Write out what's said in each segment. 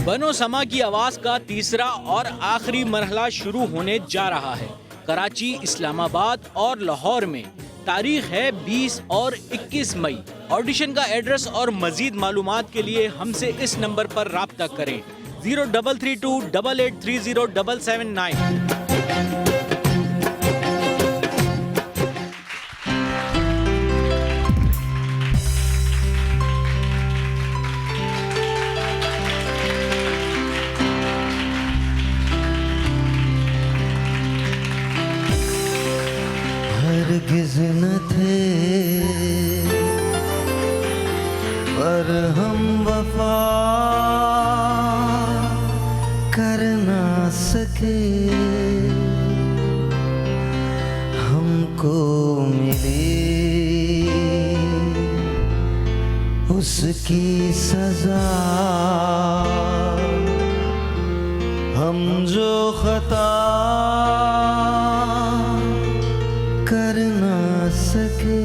बनो समा की आवाज का तीसरा और आखिरी मरहला शुरू होने जा रहा है। कराची, इस्लामाबाद और लाहौर में तारीख है 20 और 21 मई। ऑडिशन का एड्रेस और मजीद मालूमात के लिए हमसे इस नंबर पर राब्ता करें 0332 8830 779। हरगिज़ न थे पर हम वफा कर ना सके, हमको मिली उसकी सजा। हम जो खता कर ना सके।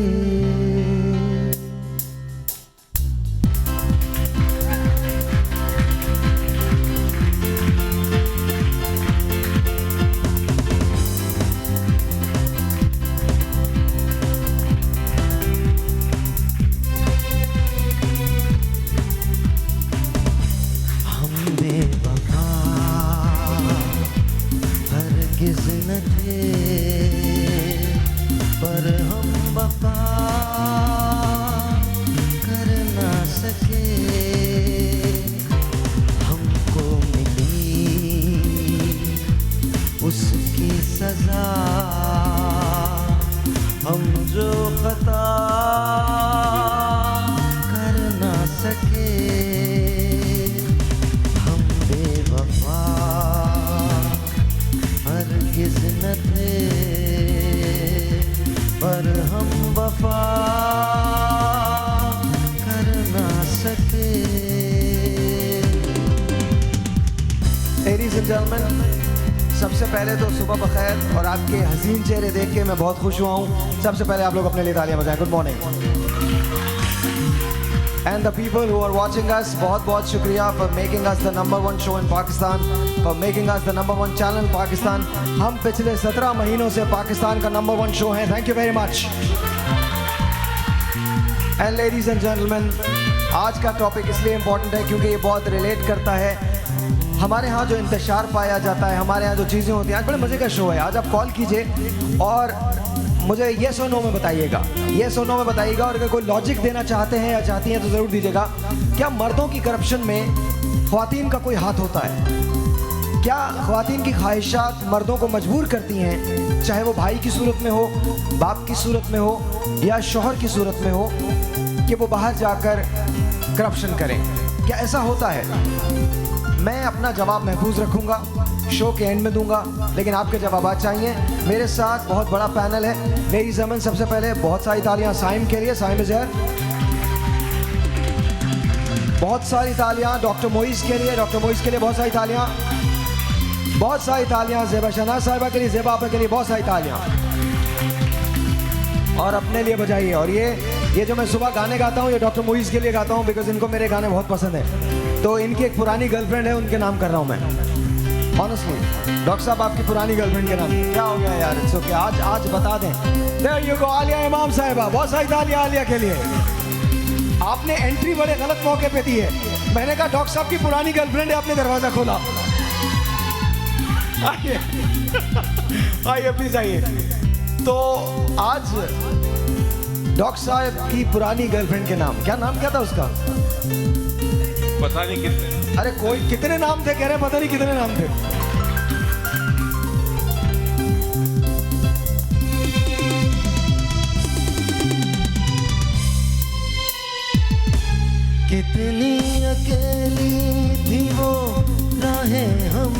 हम बेवफा हरगिज़ न थे पर हम वफा कर ना सके, हमको मिली उसकी सजा। हम जो खता कर ना सके, हम बेवफा हरगिज़ न थे पर हम वफा कर ना सके। लेडीज एंड जेंटलमैन, सबसे पहले तो सुबह बखैर और आपके हसीन चेहरे देख के मैं बहुत खुश हुआ हूँ। सबसे पहले आप लोग अपने लिए तालियां बजाएं। Good morning. And the people who are watching us, बहुत बहुत शुक्रिया for making us the number one show in Pakistan, for making us the number one channel in Pakistan. हम पिछले 17 महीनों से पाकिस्तान का नंबर वन शो है। Thank you very much. And ladies and gentlemen, आज का टॉपिक इसलिए इम्पोर्टेंट है क्योंकि ये बहुत रिलेट करता है हमारे यहाँ जो इंतशार पाया जाता है, हमारे यहाँ जो चीज़ें होती हैं। आज बड़े मज़े का शो है। आज आप कॉल कीजिए और मुझे येस और नो में बताइएगा, येस और नो में बताइएगा। और अगर कोई लॉजिक देना चाहते हैं या चाहती हैं तो ज़रूर दीजिएगा। क्या मर्दों की करप्शन में ख़वातीन का कोई हाथ होता है? क्या ख़वातीन की ख्वाहिशात मर्दों को मजबूर करती हैं, चाहे वो भाई की सूरत में हो, बाप की सूरत में हो या शौहर की सूरत में हो, कि वो बाहर जाकर करप्शन करें? क्या ऐसा होता है? मैं अपना जवाब महफूज रखूँगा, शो के एंड में दूंगा, लेकिन आपके जवाब चाहिए। मेरे साथ बहुत बड़ा पैनल है। लेडीज एंड जेंटलमैन, सबसे पहले बहुत सारी तालियां साइम के लिए, साइम इज़ हियर। बहुत सारी तालियां डॉक्टर मोइज़ के लिए, डॉक्टर मोइज़ के लिए बहुत सारी तालियां। बहुत सारी तालियां ज़ेबा शहनाज साहिबा के लिए, ज़ेबा आपा के लिए बहुत सारी तालियां। और अपने लिए बजाइए। और ये जो मैं सुबह गाने गाता हूँ ये डॉक्टर मोइज़ के लिए गाता हूँ, बिकॉज इनको मेरे गाने बहुत पसंद है। तो इनकी एक पुरानी गर्लफ्रेंड है, उनके नाम कर रहा हूँ मैं। ऑनेस्टली डॉक्टर साहब, आपकी पुरानी गर्लफ्रेंड के नाम क्या हो गया यार? इट्स ओके, आज बता दें। देयर यू गो, आलिया इमाम साहिबा, बहुत सारी तालियां आलिया के लिए। आपने एंट्री बड़े गलत मौके पे दी है। मैंने कहा डॉक्टर साहब की पुरानी गर्लफ्रेंड है, आपने दरवाजा खोला। आइए आइए प्लीज आइए। तो आज डॉक्टर साहब की पुरानी गर्लफ्रेंड के नाम क्या था उसका? पता नहीं कितने। अरे कोई कितने नाम थे, कह रहे पता नहीं कितने नाम थे। कितनी अकेली थी वो राहें हम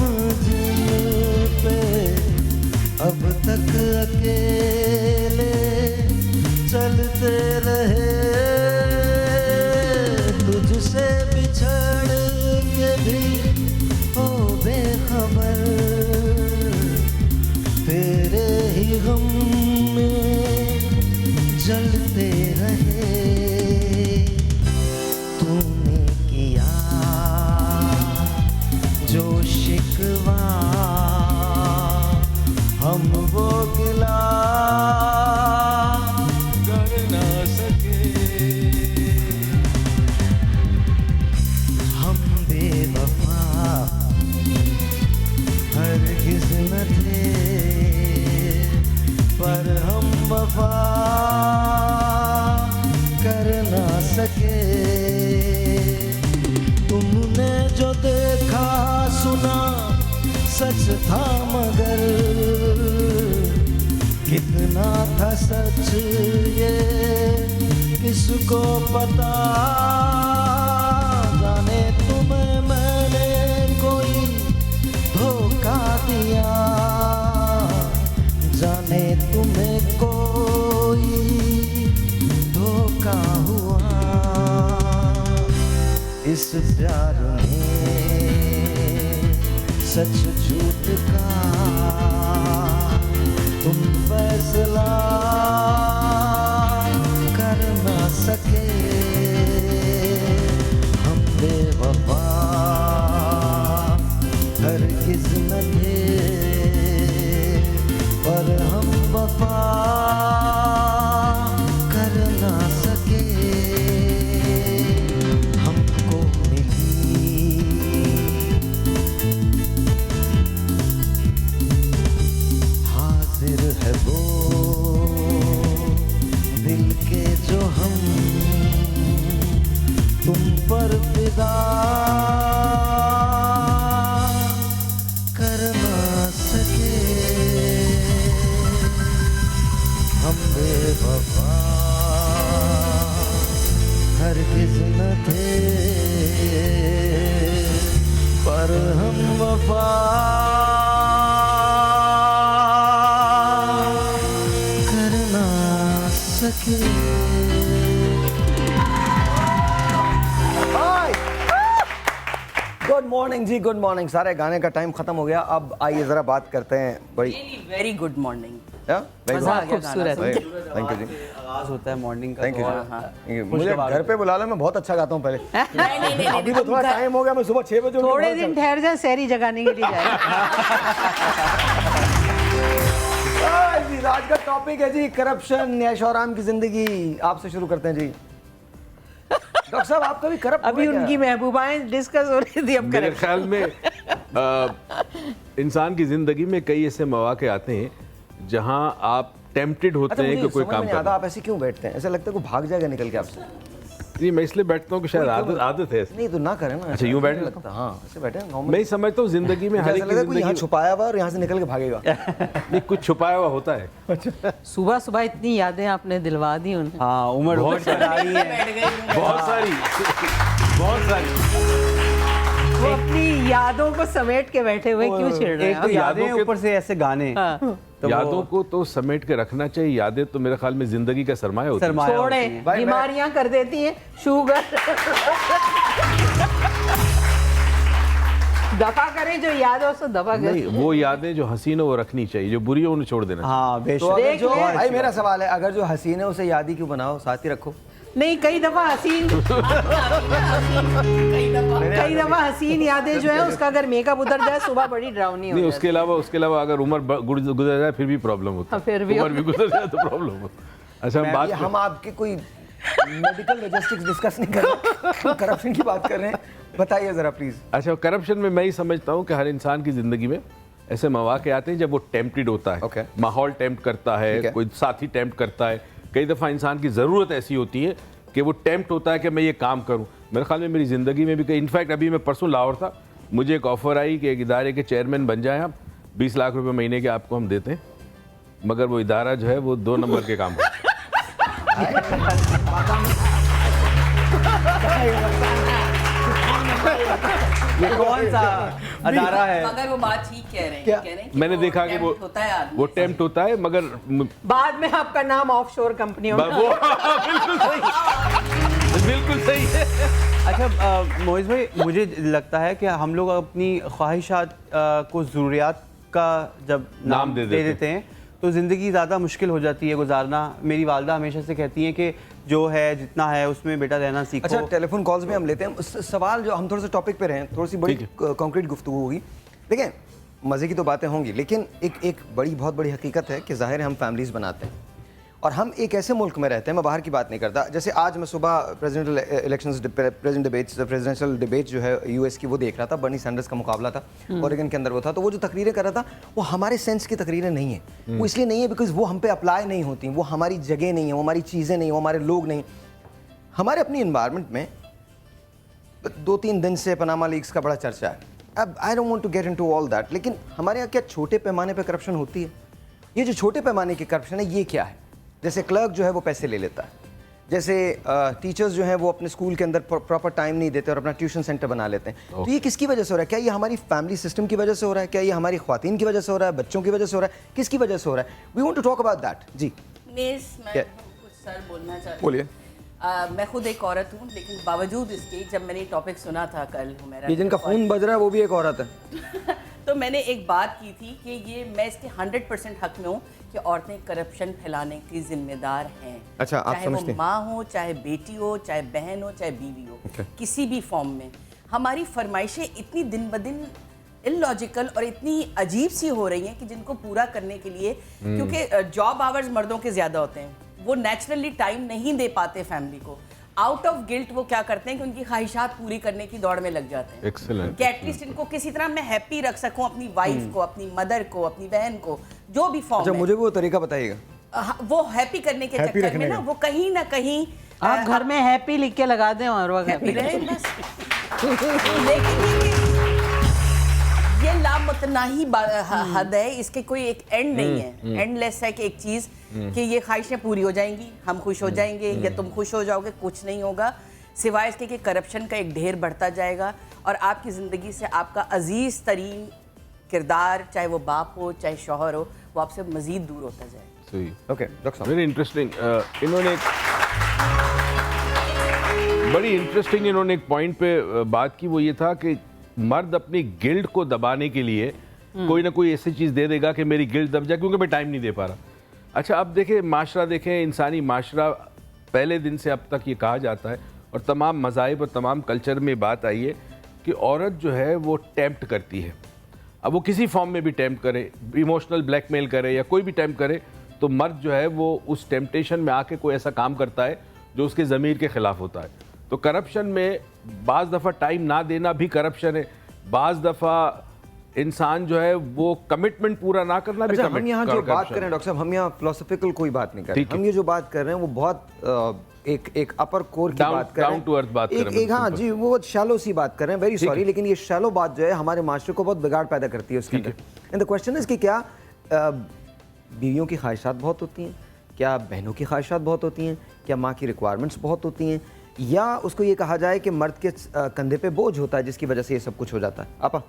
पे, अब तक अकेले चलते रहे। तुझसे बिछड़ के भी हो बेखबर, तेरे ही गम में जलते रहे तूने किया जो शिकवा हम वो गिला कर ना सके हम बेवफा हरगिज़ न थे पर हम वफा कर ना सके तुमने जो देखा सुना सच था मगर कितना था सच ये किसको पता जाने तुम्हें मैंने कोई धोखा दिया जाने तुम्हें कोई धोखा हुआ इस प्यार में सच झूठ का तुम फैसला कर ना सके हम बेवफा हरगिज़ न थे पर हम वफा कर ना सके हमको मिली हाजिर है वो दिल के जो हम तुम पर फिदा कर ना सके हम बेवफा हरगिज़ न थे पर हम वफा कर ना सके गुड मॉर्निंग जी, गुड मॉर्निंग। सारे गाने का टाइम खत्म हो गया। अब आइए जरा बात करते हैं बड़ी वेरी गुड मॉर्निंग। मजा आ गया खूबसूरत। थैंक यू जी, आगाज होता है मॉर्निंग का। थैंक यू और जी। मुझे घर पे बुला लो, मैं बहुत अच्छा गाता हूँ पहले। नहीं अभी तो थोड़ा टाइम हो गया, मैं सुबह 6 बजे उठ के थोड़े बहुत दिन ठहर जाए, शहरी जगाने के लिए जाए। जी, आज का टॉपिक है जी करप्शन, ऐशो आराम की जिंदगी। आपसे शुरू करते हैं जी। डॉक्टर साहब, आप कभी करप्ट अभी उनकी महबूबाएं डिस्कस हो रही थी। अब मेरे करें ख्याल में इंसान की जिंदगी में कई ऐसे मौके आते हैं जहां आप टेम्प्टेड होते अच्छा, हैं मुझे कि कोई समझ काम नहीं आता करना। आप ऐसे क्यों बैठते हैं? ऐसा लगता है कोई भाग जाएगा निकल के आपसे। जी, मैं इसलिए बैठता हूँ कि शायद आदत है ऐसी। नहीं तो ना करें ना। अच्छा, यूं ऐसा बैठे? लगता, हाँ ऐसे बैठे हैं नॉर्मल। मैं ही समझता हूँ जिंदगी में हर एक ऐसा की लगता है कोई यहाँ जिंदगी छुपाया हुआ और यहाँ से निकल के भागेगा। नहीं, कुछ छुपाया हुआ होता है। सुबह सुबह इतनी यादें आपने दिलवा दी उन्हें। हाँ, उम्र बहुत बहुत सारी है। बहुत सारी बहुत सारी। वो अपनी यादों को समेट के बैठे हुए क्यों छिड़ रहे एक हैं तो आप? यादें, यादों के- ऊपर से ऐसे गाने। हाँ। तो वो यादों को तो समेट के रखना चाहिए। यादें तो मेरे ख्याल में जिंदगी का सरमाया होता है। सरमाया छोड़े, होती हैं। भाई, मैं- बीमारियां कर देती हैं, शुगर। दफा करें जो याद हो, सो दफा नहीं, करें। वो यादें जो हसीन है वो रखनी चाहिए, जो बुरी है उन्हें छोड़ देना चाहिए। हाँ, तो बेशक। अगर देख जो ले। भाई मेरा सवाल है, अगर जो हसीन है उसे याद ही क्यों बनाओ, साथ ही रखो। नहीं, कई दफा हसीन कई दफा हसीन यादें जो है उसका अगर मेकअप उतर जाए सुबह बड़ी डरावनी हो नहीं, जाती उसके अलावा अगर उम्र गुजर जाए फिर भी प्रॉब्लम होता हाँ, फिर भी उम्र भी गुजर जाए तो प्रॉब्लम होता। अच्छा, हम बात ये हम आपके कोई मेडिकल लॉजिस्टिक्स डिस्कस नहीं कर रहे, करप्शन की बात कर रहे हैं। बताइए जरा प्लीज। अच्छा, करप्शन में मैं ही समझता हूँ कि हर इंसान की जिंदगी में ऐसे मौके आते हैं जब वो टेम्प्टेड होता है। Okay. माहौल टेम्प्ट करता ठीक है, है। कोई साथी टेम्प्ट करता है। कई दफ़ा इंसान की ज़रूरत ऐसी होती है कि वो टेम्प्ट होता है कि मैं ये काम करूँ। मेरे ख्याल में मेरी ज़िंदगी में भी कई, इनफैक्ट अभी मैं परसों लाहौर था, मुझे एक ऑफ़र आई कि एक इदारे के चेयरमैन बन जाएं आप, 20 लाख रुपए महीने के आपको हम देते हैं, मगर वो इदारा जो है वो 2 नंबर के काम करता ये कौन सा अदारा है? मगर वो बात ठीक कह रहे हैं, क्या? कह रहे हैं है। मैंने देखा कि वो होता है आदमी। वो टेम्प्ट होता है, मगर बाद में आपका नाम ऑफशोर कंपनियों में वो बिल्कुल सही, बिल्कुल सही है। अच्छा मोइज़ भाई, मुझे लगता है कि हम लोग अपनी ख्वाहिशात को ज़रूरियात का जब नाम दे देते हैं तो ज़िंदगी ज़्यादा मुश्किल हो जाती है गुजारना। मेरी वालदा हमेशा से कहती हैं कि जो है जितना है उसमें बेटा रहना सीखो। अच्छा, टेलीफोन कॉल्स भी हम लेते हैं। सवाल जो हम थोड़ा सा टॉपिक पे रहें, थोड़ी सी बड़ी कॉन्क्रीट गुफ्तगू होगी। देखिए, मज़े की तो बातें होंगी, लेकिन एक बहुत बड़ी हकीकत है कि ज़ाहिर है हम फैमिलीज बनाते हैं और हम एक ऐसे मुल्क में रहते हैं, मैं बाहर की बात नहीं करता। जैसे आज मैं सुबह प्रेसिडेंशियल डिबेट जो है यूएस की वो देख रहा था, बर्नी सैंडर्स का मुकाबला था ओरेगन के अंदर वो था। तो वो जो तकरीरें कर रहा था वो हमारे सेंस की तकरीरें नहीं है। वो इसलिए नहीं है बिकॉज वो हम पे अप्लाई नहीं होती, वो हमारी जगह नहीं है, वो हमारी चीज़ें नहीं, वो हमारे लोग नहीं। हमारे अपनी इन्वायरमेंट में 2-3 दिन से पनामा लीक्स का बड़ा चर्चा है। अब I don't want to get into all that, लेकिन हमारे यहाँ क्या छोटे पैमाने पे करप्शन होती है? ये जो छोटे पैमाने की करप्शन है ये क्या है? जैसे क्लर्क जो है वो पैसे ले लेता है, जैसे टीचर्स जो हैं वो अपने स्कूल के अंदर प्रॉपर टाइम नहीं देते और अपना ट्यूशन सेंटर बना लेते हैं। तो ये किसकी वजह से हो रहा है? क्या ये हमारी फैमिली सिस्टम की वजह से हो रहा है? क्या ये हमारी ख्वातीन की वजह से हो रहा है? बच्चों की वजह से हो रहा है? किसकी वजह से हो रहा है? We want to talk about that. जी मैं कुछ सर बोलना चाहती हूँ। बोलिए। मैं खुद एक औरत हूँ, लेकिन बावजूद इसके जब मैंने टॉपिक सुना था कल हुमैरा, ये जिनका खून बज रहा है वो भी एक औरत है। तो मैंने एक बात की थी कि ये मैं इसके 100% हक में हूँ कि औरतें करप्शन फैलाने की जिम्मेदार हैं। अच्छा, आप चाहे समझते वो हैं? माँ हो, चाहे बेटी हो, चाहे बहन हो, चाहे बीवी हो, किसी भी फॉर्म में। हमारी फरमाइशें इतनी दिन ब दिन इलॉजिकल और इतनी अजीब सी हो रही हैं कि जिनको पूरा करने के लिए, क्योंकि जॉब आवर्स मर्दों के ज़्यादा होते हैं, वो नेचुरली टाइम नहीं दे पाते फैमिली को। आउट ऑफ गिल्ट वो क्या करते हैं कि उनकी ख्वाहिशात पूरी करने की दौड़ में लग जाते हैं। Excellent. कि एटलीस्ट इनको किसी तरह मैं हैप्पी रख सकूं, अपनी वाइफ को, अपनी मदर को, अपनी बहन को, जो भी फॉर्म अच्छा, है। मुझे वो तरीका बताइए। वो हैप्पी करने के Happy चक्कर रखने में ना का। वो कहीं ना कहीं आप घर में हैप्पी लिख के लगा दें और वक्त हैप्पी रहे बस। लेकिन ये लामुतनाही हद है, इसके कोई एक एंड नहीं है, एंडलेस है कि एक चीज़ कि ये ख्वाहिशें पूरी हो जाएंगी, हम खुश हो जाएंगे या तुम खुश हो जाओगे, कुछ नहीं होगा सिवाय इसके कि करप्शन का एक ढेर बढ़ता जाएगा और आपकी ज़िंदगी से आपका अजीज़ तरीन किरदार, चाहे वो बाप हो चाहे शौहर हो, वो आपसे मज़ीद दूर होता जाएगा। सही। ओके डॉक्टर साहब, वेरी इंटरेस्टिंग। इन्होंने बड़ी इंटरेस्टिंग इन्होंने एक पॉइंट पे बात की, वो ये था कि मर्द अपनी गिल्ट को दबाने के लिए कोई ना कोई ऐसी चीज़ दे देगा कि मेरी गिल्ट दब जाए क्योंकि मैं टाइम नहीं दे पा रहा। अच्छा, अब देखें माशरा, देखें इंसानी माशरा, पहले दिन से अब तक ये कहा जाता है और तमाम मज़ाहिब और तमाम कल्चर में बात आई है कि औरत जो है वो टेम्प्ट करती है। अब वो किसी फॉर्म में भी टेम्प्ट करे, इमोशनल ब्लैकमेल करे या कोई भी टेम्प्ट करे, तो मर्द जो है वो उस टेम्पटेशन में आके कोई ऐसा काम करता है जो उसके ज़मीर के ख़िलाफ़ होता है। तो करप्शन में बाज़ दफ़ा टाइम ना देना भी करप्शन है, बाज़ दफ़ा इंसान जो है वो कमिटमेंट पूरा ना करना भी। अच्छा, हम यहाँ जो बात कर रहे हैं डॉक्टर साहब, हम यहाँ फिलोसफिकल कोई बात नहीं कर रहे, हम ये जो बात कर रहे हैं वो बहुत एक अपर कोर की बात कर रहे हैं, डाउन टू अर्थ बात कर रहे हैं। हाँ जी, वो शैलो सी बात कर रहे हैं, वेरी सॉरी, लेकिन ये शैलो बात जो है हमारे माशरे को बहुत बिगाड़ पैदा करती है उसके अंदर। एंड द क्वेश्चन इज कि क्या बीवियों की ख्वाहिशात बहुत होती हैं, क्या बहनों की ख्वाहिशात बहुत होती हैं, क्या माँ की रिक्वायरमेंट्स बहुत होती हैं, या उसको ये कहा जाए कि मर्द के कंधे पे बोझ होता है जिसकी वजह से ये सब कुछ हो जाता है? आपा,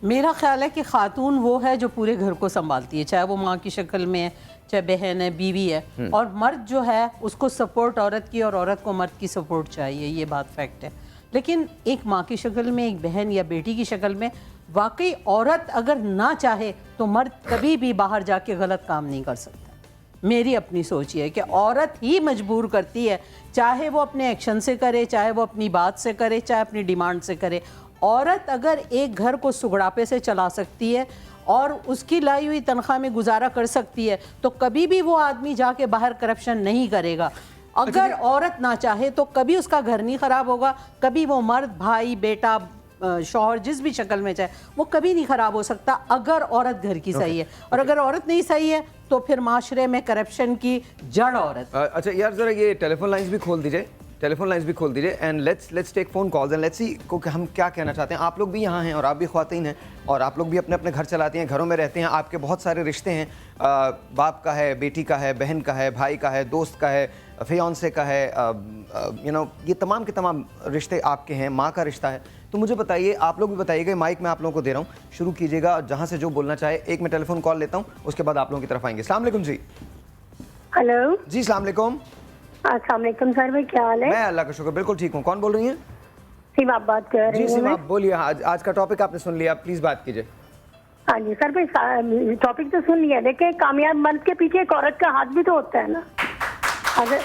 मेरा ख्याल है कि खातून वो है जो पूरे घर को संभालती है, चाहे वो माँ की शक्ल में है, चाहे बहन है, बीवी है, और मर्द जो है उसको सपोर्ट औरत की और औरत को मर्द की सपोर्ट चाहिए, ये बात फैक्ट है। लेकिन एक माँ की शक्ल में, एक बहन या बेटी की शक्ल में, वाकई औरत अगर ना चाहे तो मर्द कभी भी बाहर जाके गलत काम नहीं कर सकता। मेरी अपनी सोच ये है कि औरत ही मजबूर करती है, चाहे वो अपने एक्शन से करे, चाहे वो अपनी बात से करे, चाहे अपनी डिमांड से करे। औरत अगर एक घर को सुगड़ापे से चला सकती है और उसकी लाई हुई तनख्वाह में गुजारा कर सकती है, तो कभी भी वो आदमी जाके बाहर करप्शन नहीं करेगा। अगर औरत ना चाहे तो कभी उसका घर नहीं ख़राब होगा, कभी वो मर्द, भाई, बेटा, शौहर जिस भी शक्ल में चाहे वो कभी नहीं ख़राब हो सकता अगर औरत घर की सही है। और अगर औरत नहीं सही है तो फिर माशरे में करप्शन की जड़ औरत। अच्छा यार, ज़रा ये टेलीफोन लाइंस भी खोल दीजिए, टेलीफोन लाइंस भी खोल दीजिए, and let's take phone calls and let's see को हम क्या कहना चाहते हैं। आप लोग भी यहाँ हैं और आप भी ख्वातीन हैं और आप लोग भी अपने अपने घर चलाती हैं, घरों में रहते हैं, आपके बहुत सारे रिश्ते हैं, बाप का है, बेटी का है, बहन का है, भाई का है, दोस्त का है, फियांसे का है, यू नो, ये तमाम के तमाम रिश्ते आपके हैं, माँ का रिश्ता है। तो मुझे बताइए, आप लोग भी बताइएगा, माइक मैं आप लोगों को दे रहा हूँ, शुरू कीजिएगा जहाँ से जो बोलना चाहे। एक मैं टेलीफोन कॉल लेता हूँ, उसके बाद आप लोगों की तरफ आएंगे। अस्सलाम वालेकुम जी। हेलो जी अस्सलाम वालेकुम। अस्सलाम वालेकुम सर भाई, क्या हाल है? मैं अल्लाह का शुक्र बिल्कुल ठीक हूँ। कौन बोल रही हैं? सीमा आप बात कर रही जी हूँ सीमा, मैं। आप बोलिए। आज का टॉपिक आपने सुन लिया, प्लीज बात कीजिए। हाँ जी सर भाई, टॉपिक तो सुन लिया, लेकिन कामयाब मर्द के पीछे एक औरत का हाथ भी तो होता है ना। अगर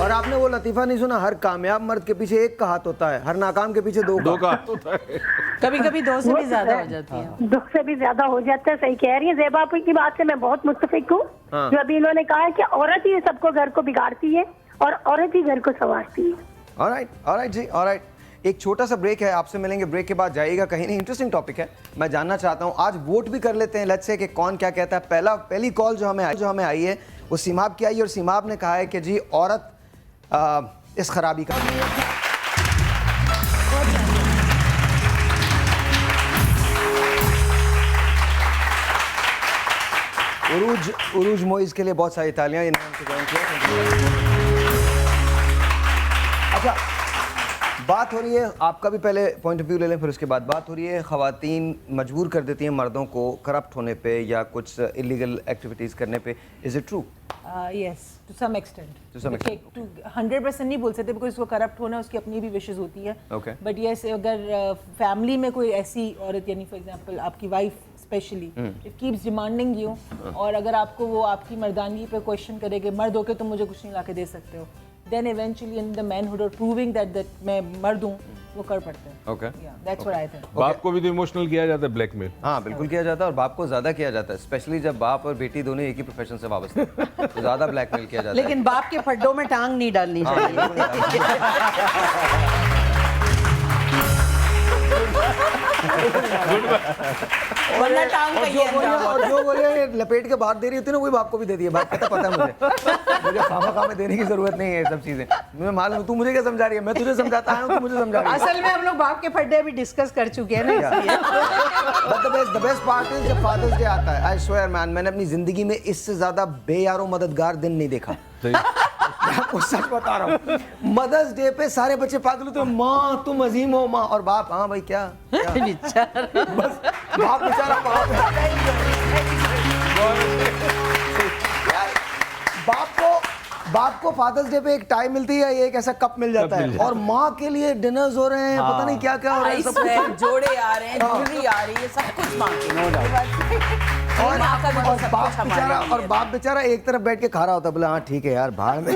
और आपने वो लतीफा नहीं सुना, हर कामयाब मर्द के पीछे एक का हाथ होता है, हर नाकाम के पीछे दो का हाथ होता है। कभी कभी 2 से भी ज्यादा हो जाती है। 2 से भी ज्यादा हो जाता है, सही कह रही है। ज़ेबा आपकी की बात से मैं बहुत मुत्तफिक हूँ। जो अभी इन्होंने कहा है कि औरत ही सबको घर को बिगाड़ती है और औरत ही घर को संवारती है। ऑलराइट जी, ऑलराइट। एक छोटा सा ब्रेक है, आपसे मिलेंगे, ब्रेक के बाद जाइएगा कहीं नहीं। इंटरेस्टिंग टॉपिक है, मैं जानना चाहता हूँ, आज वोट भी कर लेते हैं, लेट्स से कि कौन क्या कहता है। पहली कॉल जो हमें आई है वो सीमाब की आई और सीमाब ने कहा है कि जी औरत इस खराबी का उरूज मोइज के लिए बहुत सारी तालियां। अच्छा, बात हो रही है, आपका भी पहले पॉइंट ऑफ व्यू ले लें फिर उसके बाद बात हो रही है। ख़वातीन मजबूर कर देती हैं मर्दों को करप्ट होने पे या कुछ इलीगल एक्टिविटीज़ करने पे, is it true? Yes, to some extent. To some extent. 100% नहीं बोल सकते बिकॉज उसको करप्ट होना उसकी अपनी भी विशेष होती है। Okay. बट यस, अगर फैमिली में कोई ऐसी औरत, यानी फॉर एग्जांपल आपकी wife specially, it keeps demanding you, और अगर आपको वो आपकी मर्दानगी पे क्वेश्चन करे कि मर्द होके तुम मुझे कुछ नहीं ला के दे सकते हो, then eventually in the manhood or proving that मैं मर्द हूँ, वो कर पड़ते हैं। Okay. Yeah, that's what I think. बाप को भी तो इमोशनल किया जाता है, ब्लैकमेल। हाँ बिल्कुल किया जाता है, और बाप को ज़्यादा किया जाता है, स्पेशली जब बाप और बेटी दोनों एक ही प्रोफेशन से वाबस्ते हैं, तो ज़्यादा ब्लैकमेल किया जाता है। लेकिन बाप के फड्डों में टांग नहीं डालनी चाहिए। वरना टांग का ये अंजाम और जो बोले लपेट के बात दे रही होती है ना, वही बाप को भी दे दी है। बाप कहता पता है मुझे खामा में देने की जरूरत नहीं है ये सब चीजें, मुझे मालूम, तू मुझे क्या समझा रही है, मैं तुझे समझाता हूँ, तू मुझे समझा रही है। असल में हम लोग बाप के फड्डे अभी डिस्कस कर चुके हैं ना, इसलिए। द बेस्ट पार्ट इज जब फादर्स डे आता है, आई स्वेयर मैन, मैंने अपनी जिंदगी में इससे ज्यादा बेयारो मददगार दिन नहीं देखा। मैं आपको सच बता रहा हूँ, मदर्स डे पे सारे बच्चे पागल होते हैं, माँ तुम अजीम हो माँ, और बाप हाँ भाई क्या, बेचारा। बस बाप बेचारा बाप है। बाप को फादर्स डे पे एक टाई मिलती है, एक ऐसा कप मिल जाता है, और माँ के लिए डिनर्स हो रहे हैं, पता नहीं क्या क्या हो रहा है, सब कुछ। जोड़े आ रहे हैं, ज्वेलरी आ रही है, सब कुछ मांगे। और बाप बेचारा एक तरफ बैठ के खा रहा होता है, बोला हाँ ठीक है यार, भाड़ में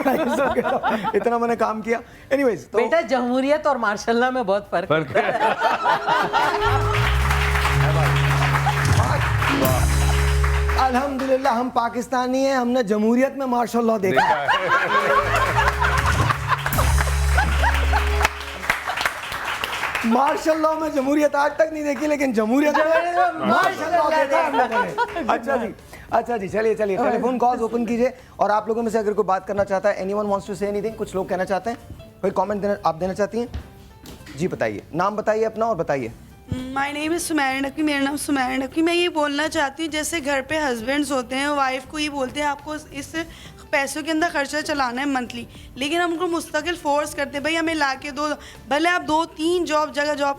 इतना मैंने काम किया। एनीवेज, तो बेटा जमहूरियत और मार्शल्लाह में बहुत फर्क है। अल्हम्दुलिल्लाह हम पाकिस्तानी हैं, हमने जमहूरियत में मार्शल्लाह देखा है। मार्शल्लाह में जमहूरियत आज तक नहीं देखी, लेकिन जमहूरियत में मार्शल्लाह देखा हम लोगों ने। अच्छा जी, चलिए टेलीफोन कॉल्स ओपन कीजिए, और आप लोगों में से अगर कोई बात करना चाहता है, anyone wants to say anything, कुछ लोग कहना चाहते हैं, कोई कमेंट आप देना चाहती हैं जी, बताइए, नाम बताइए अपना और बताइए। My name is Sumair Naqvi, मेरा नाम सुमैर नकवी। मैं ये बोलना चाहती हूँ, जैसे घर पे हस्बैंड्स होते हैं, वाइफ को ये बोलते हैं आपको इस पैसों के अंदर खर्चा चलाना है मंथली, लेकिन हम उनको मुस्तकिल फोर्स करते हैं, भाई हमें ला के दो, भले आप 2-3 जॉब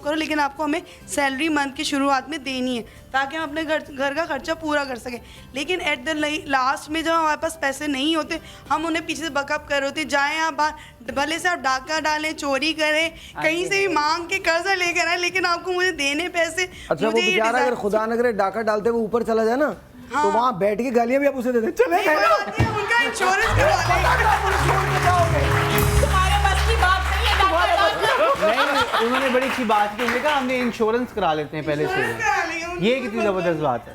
करो, लेकिन आपको हमें सैलरी मंथ की शुरुआत में देनी है, ताकि हम अपने घर का खर्चा पूरा कर सकें। लेकिन एट द लास्ट में जब हमारे पास पैसे नहीं होते, हम उन्हें पीछे से बकअप कर रहे होते, जाएँ आप बाहर, भले से आप डाका डालें, चोरी करें, कहीं से भी मांग के कर्जा लेकर आए, लेकिन आपको मुझे देने पैसे। अच्छा, वो बेचारा अगर खुदा न करे डाका डालते हुए ऊपर चला जाए ना, हाँ। तो वहाँ बैठ के गालियाँ भी आप उसे देते चले गए ना, उनका इंश्योरेंस करवा तुम्हारे बस की बात नहीं है डॉक्टर। नहीं, उन्होंने बड़ी अच्छी बात की, उन्होंने कहा हमने इंश्योरेंस करा लेते हैं पहले से। ये कितनी जबरदस्त बात है।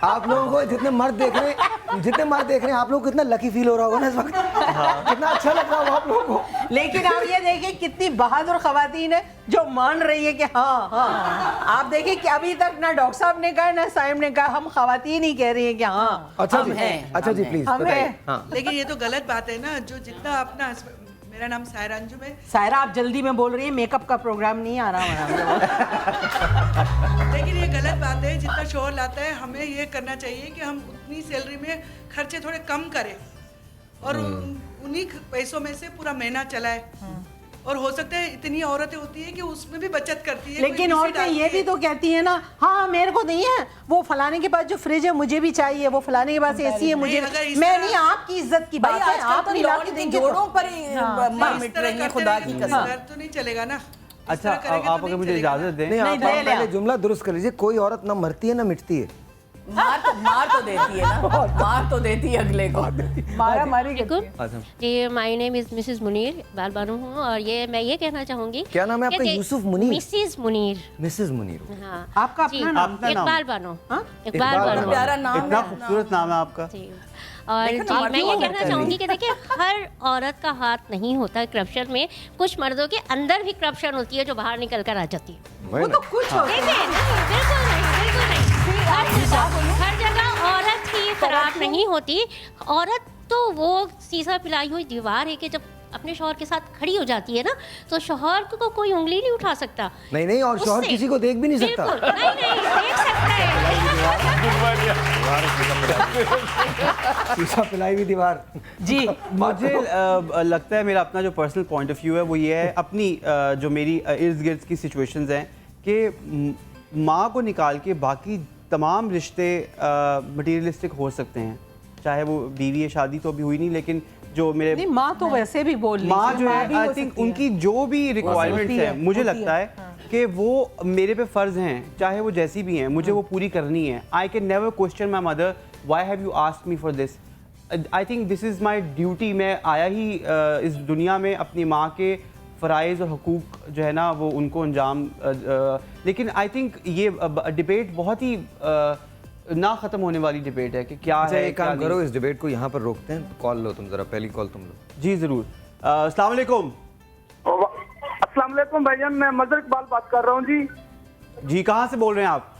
आप लोगों को जितने मर्द देख रहे हैं, आप लोगों को कितना लकी फील हो रहा होगा ना इस वक्त, कितना अच्छा लग रहा होगा आप लोगों को। लेकिन आप ये देखिए कितनी बहादुर खवातीन है जो मान रही है कि हाँ। आप देखिए कि अभी तक ना डॉक्टर साहब ने कहा ना साइम ने कहा, हम खवातीन ही कह रही है कि हाँ। अच्छा जी प्लीज बताइए। हाँ, लेकिन ये तो गलत बात है ना, जो जितना अपना, मेरा नाम सायरा अंजुम है। सायरा आप जल्दी में बोल रही है, मेकअप का प्रोग्राम नहीं आ रहा है। लेकिन ये गलत बात है, जितना शोर लाता है, हमें ये करना चाहिए कि हम उतनी सैलरी में खर्चे थोड़े कम करें, और उन्हीं पैसों में से पूरा महीना चलाए। और हो सकता है इतनी औरतें होती है कि उसमें भी बचत करती है, लेकिन औरतें ये भी तो कहती है ना, हाँ मेरे को नहीं है, वो फलाने के पास जो फ्रिज है मुझे भी चाहिए, वो फलाने के पास एसी है मुझे, मैं नहीं, आपकी इज्जत की बात है, आप नहीं ला के देंगे, जोड़ों पर मर मिट रही है, खुदा की कसम। तो नहीं चलेगा ना। अच्छा, आप अगर मुझे इजाजत दें, नहीं, आप पहले जुमला दुरुस्त कर लीजिए, कोई औरत ना मरती है ना मिटती है, मार तो देती है ना, मार तो देती है अगले को। मारा मारी करती है। जी my name is Mrs Munir, Iqbal Bano हूँ और मैं ये कहना चाहूँगी। क्या नाम है आपका? यूसुफ मुनीर? मिसेस मुनीर। मिसेस मुनीर। हाँ आपका अपना नाम? इकबाल बानो। इकबाल बानो, प्यारा नाम इतना है। खूबसूरत नाम है आपका। और जी मैं ये कहना चाहूँगी कि देखिए हर औरत का हाथ नहीं होता करप्शन में, कुछ मर्दों के अंदर भी करप्शन होती है जो बाहर निकल कर आ जाती है। वो तो कुछ होता है। देखिए बिल्कुल नहीं, हर जगह औरत ही खराब नहीं होती। औरत तो वो सीसा पिलाई हुई दीवार है कि जब अपने शौहर के साथ खड़ी हो जाती है ना, तो शौहर को कोई उंगली नहीं उठा सकता। नहीं, और शौहर किसी को देख भी नहीं सकता। नहीं देख सकता है। शीशा पिलाई हुई दीवार। जी मुझे लगता है मेरा अपना जो पर्सनल पॉइंट ऑफ व्यू है वो ये है, अपनी जो मेरी इर्द गिर्द की सिचुएशंस हैं कि माँ को निकाल के बाकी तमाम रिश्ते मटीरियलिस्टिक हो सकते हैं। चाहे वो बीवी है, शादी तो अभी हुई नहीं, लेकिन जो मेरे नहीं, माँ तो वैसे भी बोल रही माँ है। जो है आई थिंक उनकी जो भी रिक्वायरमेंट्स हैं मुझे लगता है कि वो मेरे पे फ़र्ज़ हैं, चाहे वो जैसी भी हैं, मुझे वो पूरी करनी है। I can never question my mother why have you asked me for this. I think this is my duty. मैं आया ही इस दुनिया में अपनी माँ के फ़राइज़ और हकूक़ जो है ना वो उनको अंजाम लेकिन आई थिंक ये डिबेट बहुत ही ना ख़त्म होने वाली डिबेट है कि क्या है। एक काम करो, इस डिबेट को यहाँ पर रोकते हैं। कॉल लो तुम, ज़रा पहली कॉल तुम लो। जी ज़रूर। अस्सलाम वालेकुम। अस्सलाम वालेकुम भाईजान, मैं मजर इकबाल बात कर रहा हूँ जी। जी कहाँ से बोल रहे हैं आप?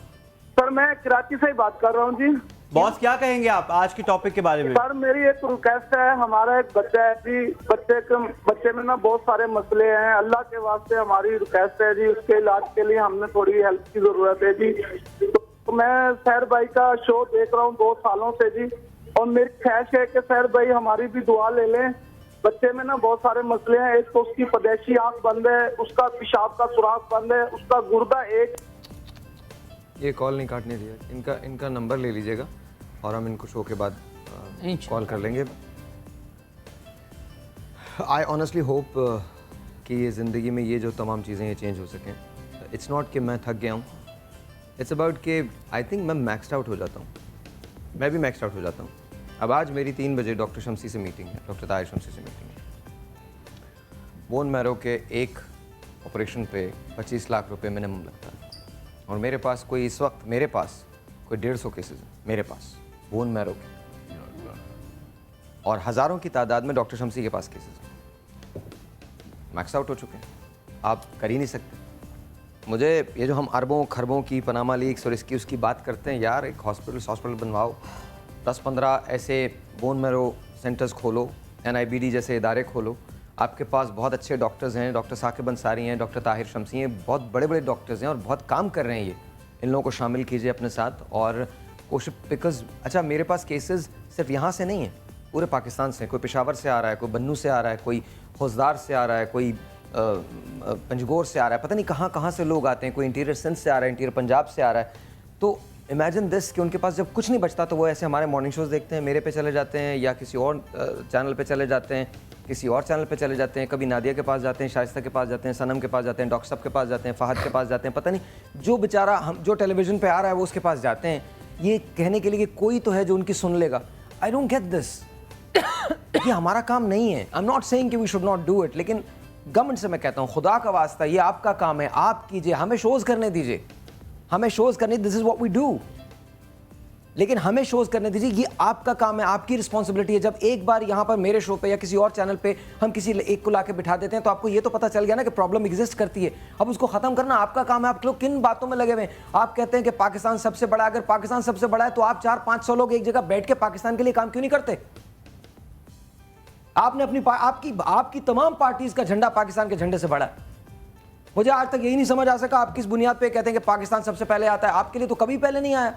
सर मैं कराची से ही बात कर रहा हूँ जी। बॉस क्या कहेंगे आप आज के टॉपिक के बारे में? सर मेरी एक रिक्वेस्ट है, हमारा एक बच्चा है जी, बच्चे में ना बहुत सारे मसले हैं। अल्लाह के वास्ते हमारी रिक्वेस्ट है जी, उसके इलाज के लिए हमने थोड़ी हेल्प की जरूरत है जी। तो मैं सहर भाई का शो देख रहा हूँ 2 सालों से जी, और मेरी ख्वाहिश है कि सहर भाई हमारी भी दुआ ले लें। बच्चे में ना बहुत सारे मसले हैं। एक तो उसकी पदेशी आंख बंद है, उसका पेशाब का सुराख बंद है, उसका गुर्दा एक। ये कॉल नहीं काटने दिया, इनका नंबर ले लीजिएगा और हम इनको शो के बाद कॉल कर लेंगे। आई ऑनेस्टली होप कि ये ज़िंदगी में ये जो तमाम चीज़ें ये चेंज हो सकें। इट्स नॉट कि मैं थक गया हूँ, इट्स अबाउट कि आई थिंक मैं मैक्सड आउट हो जाता हूँ। मैं भी मैक्सड आउट हो जाता हूँ। अब आज मेरी 3 बजे डॉक्टर शमसी से मीटिंग है, डॉक्टर ताहिर शमसी से मीटिंग है। बोन मैरो के एक ऑपरेशन पे 25 लाख रुपए मिनिमम लगता है, और मेरे पास कोई इस वक्त कोई 150 केसेस हैं मेरे पास बोन मैरो के, और हज़ारों की तादाद में डॉक्टर शमसी के पास केसेस हैं। मैक्स आउट हो चुके हैं, आप कर ही नहीं सकते। मुझे ये जो हम अरबों खरबों की पनामा लीक्स और इसकी उसकी बात करते हैं, यार एक हॉस्पिटल बनवाओ, 10-15 ऐसे बोन मैरो सेंटर्स खोलो, NIBD जैसे इदारे खोलो। आपके पास बहुत अच्छे डॉक्टर्स हैं, डॉक्टर साकिब अंसारी हैं, डॉक्टर ताहिर शमसी हैं, बहुत बड़े बड़े डॉक्टर्स हैं और बहुत काम कर रहे हैं। ये इन लोगों को शामिल कीजिए अपने साथ और कोशिश, बिकॉज अच्छा मेरे पास केसेस सिर्फ यहाँ से नहीं हैं, पूरे पाकिस्तान से। कोई पेशावर से आ रहा है, कोई बन्नू से आ रहा है, कोई हौसदार से आ रहा है, कोई पंजगोर से आ रहा है, पता नहीं कहाँ कहाँ से लोग आते हैं, कोई इंटीरियर सिंध से आ रहा है, इंटीरियर पंजाब से आ रहा है। तो इमेजिन दिस कि उनके पास जब कुछ नहीं बचता तो वो ऐसे हमारे मॉर्निंग शोज़ देखते हैं, मेरे पे चले जाते हैं या किसी और चैनल पे चले जाते हैं, किसी और चैनल पे चले जाते हैं, कभी नादिया के पास जाते हैं, शाइस्ता के पास जाते हैं, सनम के पास जाते हैं, डॉक्टर साहब के पास जाते हैं, फहद के पास जाते हैं, पता नहीं जो बेचारा हम जो टेलीविज़न पे आ रहा है वो उसके पास जाते हैं, ये कहने के लिए कि कोई तो है जो उनकी सुन लेगा। I don't get this. ये हमारा काम नहीं है। आई एम नॉट सेइंग कि we should not do it, लेकिन गवर्नमेंट से मैं कहता हूँ खुदा का वास्ता ये आपका काम है, आप कीजिए, हमें शोज़ करने दीजिए, हमें शोज़ करने, this is what we do, लेकिन हमें शोज़ करने दीजिए, ये आपका काम है, आपकी रिस्पॉन्सिबिलिटी है। जब एक बार यहाँ पर मेरे शो पे या किसी और चैनल पे हम किसी एक को लाके बिठा देते हैं तो आपको ये तो पता चल गया ना कि प्रॉब्लम एग्जिस्ट करती है। अब उसको ख़त्म करना आपका काम है। आप लोग किन बातों में लगे हुए हैं? आप कहते हैं कि पाकिस्तान सबसे बड़ा, अगर पाकिस्तान सबसे बड़ा है तो आप 400-500 लोग एक जगह बैठ के पाकिस्तान के लिए काम क्यों नहीं करते? आपने अपनी आपकी तमाम पार्टीज का झंडा पाकिस्तान के झंडे से बड़ा है। मुझे आज तक यही नहीं समझ आ सका आप किस बुनियाद पे कहते हैं कि पाकिस्तान सबसे पहले आता है। आपके लिए तो कभी पहले नहीं आया।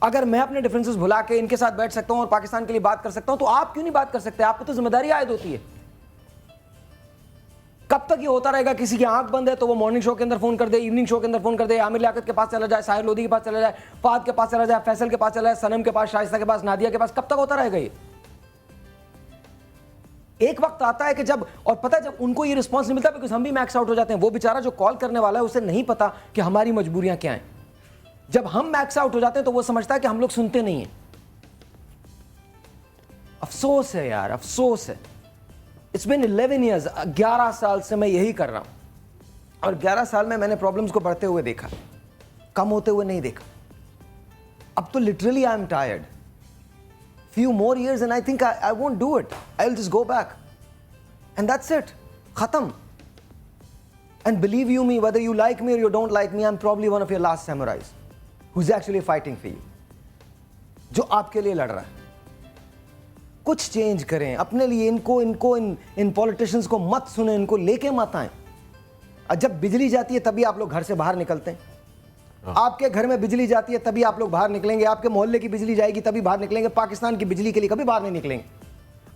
अगर मैं अपने डिफरेंसेस भुला के इनके साथ बैठ सकता हूं और पाकिस्तान के लिए बात कर सकता हूं तो आप क्यों नहीं बात कर सकते? आप पे तो जिम्मेदारी आयद होती है। कब तक ये होता रहेगा? किसी की आंख बंद है तो वो मॉर्निंग शो के अंदर फोन कर दे, इवनिंग शो के अंदर फोन कर दे, आमिर लियाकत के पास चला जाए, साहिर लोधी के पास चला जाए, फाद के पास चला जाए, फैसल के पास चला जाए, सनम के पास, शाइस्ता के पास, नादिया के पास। कब तक होता रहेगा ये? एक वक्त आता है कि जब, और पता है जब उनको ये रिस्पॉन्स नहीं मिलता बिकॉज हम भी मैक्स आउट हो जाते हैं। वो बेचारा जो कॉल करने वाला है उसे नहीं पता कि हमारी मजबूरियां क्या हैं। जब हम मैक्स आउट हो जाते हैं तो वो समझता है कि हम लोग सुनते नहीं हैं। अफसोस है यार, अफसोस है। इट्स बिन 11 ईयर्स, 11 साल से मैं यही कर रहा हूं और 11 साल में मैंने प्रॉब्लम्स को बढ़ते हुए देखा, कम होते हुए नहीं देखा। अब तो literally I am tired. Few more years and I think I won't do it. I'll just go back. And that's it. Khatam. And believe you me, whether you like me or you don't like me, I'm probably one of your last samurais who's actually fighting for you. जो आपके लिए लड़ रहा है। कुछ change करें अपने लिए। इन पॉलिटिशियंस को मत सुने, इनको लेके मत आए। जब बिजली जाती है तभी आप लोग घर से बाहर निकलते हैं। आपके घर में बिजली जाती है तभी आप लोग बाहर निकलेंगे। आपके मोहल्ले की बिजली जाएगी तभी बाहर निकलेंगे। पाकिस्तान की बिजली के लिए कभी बाहर नहीं निकलेंगे।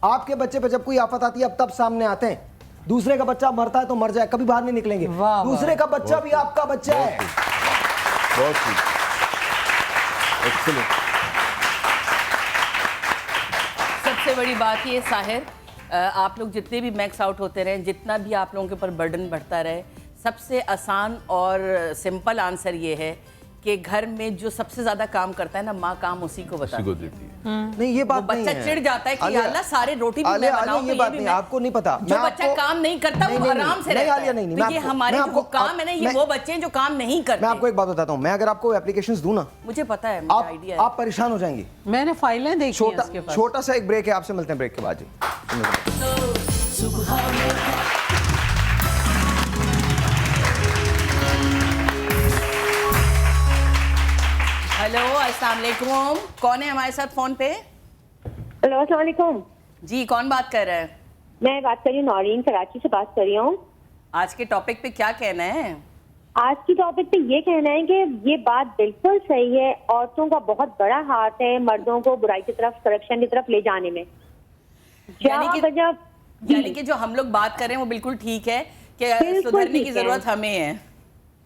आपके बच्चे पे जब कोई आफत आती है अब तब सामने आते हैं। दूसरे का बच्चा मरता है तो मर जाए, कभी बाहर नहीं निकलेंगे। दूसरे का बच्चा भी आपका बच्चा है। बहुत एक्सीलेंट। सबसे बड़ी बात ये साहिर, आप लोग जितने भी मैक्स आउट होते रहें, जितना भी आप लोगों के ऊपर बर्डन बढ़ता रहे, सबसे आसान और सिंपल आंसर ये है कि घर में जो सबसे ज्यादा काम करता है ना, माँ काम उसी को बताती है। नहीं ये बात बच्चा नहीं है। चिढ़ जाता है कि अल्लाह सारे रोटी भी मैं बनाऊं, ये बात नहीं, आपको नहीं पता। जो बच्चा काम नहीं करता वो आराम से रहता है। नहीं, तो ये हमारे जो काम है ना, ये वो बच्चे हैं जो काम नहीं करते। मैं आपको एक बात बताता हूँ, मैं अगर आपको एप्लीकेशंस दूं ना, मुझे पता है, मुझे आइडिया है। आप परेशान हो जाएंगी। मैंने फाइलें देखी हैं इसके पास। छोटा सा एक ब्रेक है, आपसे मिलते हैं ब्रेक के बाद जी। हेलो, अस्सलाम वालेकुम। कौन है हमारे साथ फोन पे? हेलो, अस्सलाम वालेकुम। जी, कौन बात कर रहा है? मैं बात कर रही हूँ, नौरीन कराची से बात कर रही हूँ। आज के टॉपिक पे क्या कहना है? आज की टॉपिक पे ये कहना है कि ये बात बिल्कुल सही है, औरतों का बहुत बड़ा हाथ है मर्दों को बुराई की तरफ, करप्शन की तरफ ले जाने में। यानी कि जो हम लोग बात कर रहे हैं वो बिल्कुल ठीक है कि सुधरने की जरूरत हमें है।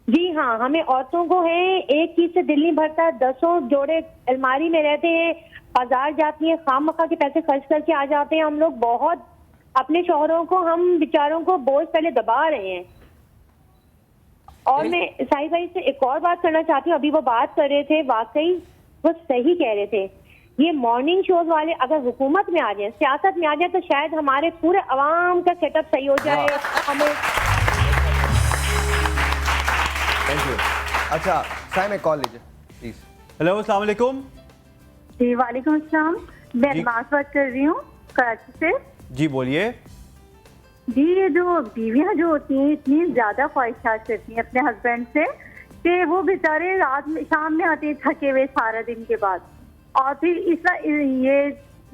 जी हाँ, हमें औरतों को है। एक चीज से दिल नहीं भरता, 10 जोड़े अलमारी में रहते हैं, बाजार जाती हैं, खामखा के पैसे खर्च करके आ जाते हैं। हम लोग बहुत अपने शौहरों को, हम बेचारों को बोझ पहले दबा रहे हैं। और मैं साई भाई से एक और बात करना चाहती हूँ। अभी वो बात कर रहे थे, वाकई वो सही कह रहे थे। ये मॉर्निंग शोज वाले अगर हुकूमत में आ जाए, सियासत में आ जाए, तो शायद हमारे पूरे अवाम का सेटअप सही हो जाए। हमें थैंक यू। अच्छा साई में कॉल लीजिए प्लीज। हेलो, अस्सलाम वालेकुम। जी वालेकुम अस्सलाम। मैं अरबाज बात कर रही हूँ कराची से। जी बोलिए। जी, ये जो बीवियां जो होती हैं इतनी ज्यादा ख्वाहिशात करती हैं अपने हस्बैंड से कि वो बेचारे रात में, शाम में आते हैं थके हुए सारा दिन के बाद, और फिर इसका ये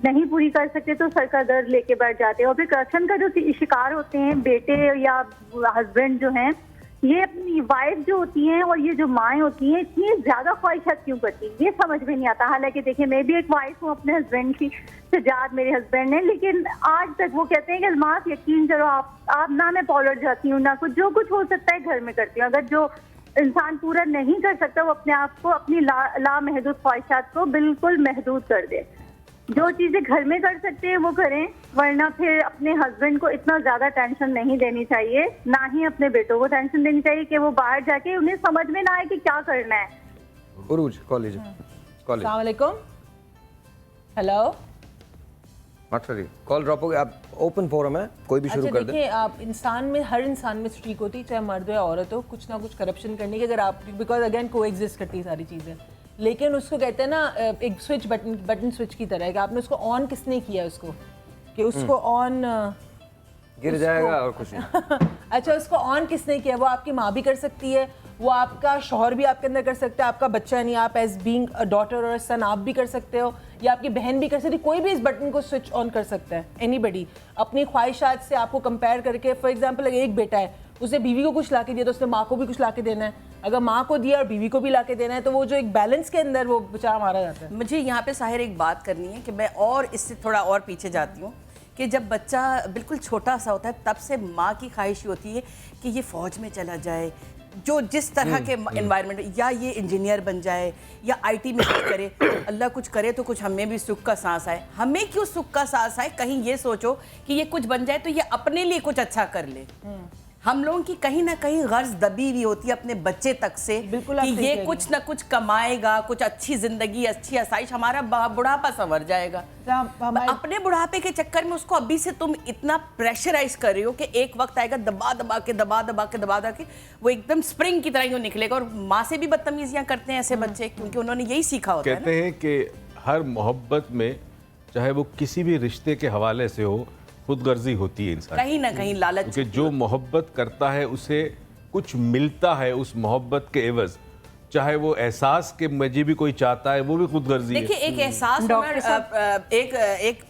नहीं पूरी कर सकते तो सर का दर्द लेके बैठ जाते हैं। और फिर करप्शन का जो शिकार होते हैं बेटे या हस्बैंड जो हैं, ये अपनी वाइफ जो होती हैं और ये जो माएँ होती हैं इतनी ज्यादा ख्वाहिशात क्यों करती हैं, ये समझ में नहीं आता। हालांकि देखिए, मैं भी एक वाइफ हूँ अपने हस्बैंड की, सजाद मेरे हस्बैंड ने, लेकिन आज तक वो कहते हैं कि अल्मास यकीन करो, आप ना मैं पॉलर जाती हूँ ना कुछ, जो कुछ हो सकता है घर में करती हूँ। अगर जो इंसान पूरा नहीं कर सकता वो अपने आप को, अपनी लामहदूद ख्वाहिशात को बिल्कुल महदूद कर दे। जो चीजें घर में कर सकते हैं वो करें, वरना फिर अपने हस्बैंड को इतना ज्यादा टेंशन नहीं देनी चाहिए, ना ही अपने बेटों को टेंशन देनी चाहिए कि वो बाहर जाके उन्हें समझ में ना आए कि क्या करना है। उरूज कॉल लीजिए। अस्सलाम वालेकुम। हेलो, कॉल ड्रॉप हो गया। आप ओपन फोरम है, कोई भी शुरू कर दे। देखिए, आप इंसान में, हर इंसान में स्ट्रीक होती है, चाहे मर्द हो या औरत हो, कुछ ना कुछ करप्शन करने की। अगर आप, बिकॉज अगेन को एग्जिस्ट करती है सारी चीज़ें, लेकिन उसको कहते हैं ना एक स्विच, बटन स्विच की तरह है कि आपने उसको ऑन किसने किया उसको, कि उसको ऑन गिर जाएगा और कुछ नहीं। अच्छा, उसको ऑन किसने किया? वो आपकी माँ भी कर सकती है, वो आपका शौहर भी आपके अंदर कर सकता है, आपका बच्चा नहीं, आप एज बीइंग अ डॉटर और सन आप भी कर सकते हो, या आपकी बहन भी कर सकती है। कोई भी इस बटन को स्विच ऑन कर सकता है, एनीबडी। अपनी ख्वाहिशात से आपको कंपेयर करके, फॉर एग्जांपल अगर एक बेटा है, उसने बीवी को कुछ ला के दिया तो उसने माँ को भी कुछ ला के देना है। अगर माँ को दिया और बीवी को भी ला के देना है, तो वो जो एक बैलेंस के अंदर वो बेचारा मारा जाता है। मुझे यहाँ पे साहिर एक बात करनी है कि मैं और इससे थोड़ा और पीछे जाती हूँ कि जब बच्चा बिल्कुल छोटा सा होता है तब से माँ की ख्वाहिश होती है कि ये फ़ौज में चला जाए, जो जिस तरह के एनवायरनमेंट, या ये इंजीनियर बन जाए, या आईटी में कुछ करे। अल्लाह कुछ करे तो कुछ हमें भी सुख का सांस आए। हमें क्यों सुख का सांस आए? कहीं ये सोचो कि ये कुछ बन जाए तो ये अपने लिए कुछ अच्छा कर ले। हम लोगों की कहीं ना कहीं गर्ज दबी हुई होती है अपने बच्चे तक से बिल्कुल कि आप सही ये कह रही कुछ ना कुछ कमाएगा, कुछ अच्छी जिंदगी, अच्छी आसाइश, हमारा बुढ़ापा संवर जाएगा। अपने बुढ़ापे के चक्कर में उसको अभी से तुम इतना प्रेशराइज कर रही हो कि एक वक्त आएगा दबा दबा के वो एकदम स्प्रिंग की तरह ही निकलेगा। और माँ से भी बदतमीजियां करते हैं ऐसे बच्चे, क्योंकि उन्होंने यही सीखा होता है। कहते हैं कि हर मोहब्बत में, चाहे वो किसी भी रिश्ते के हवाले से हो, खुदगर्जी होती है इंसान, कहीं ना कहीं लालच, क्योंकि जो मोहब्बत करता है उसे कुछ मिलता है उस मोहब्बत के एवज, चाहे वो एहसास के मुझे भी कोई चाहता है, वो भी खुदगर्जी है। देखिए एक एहसास होना, एक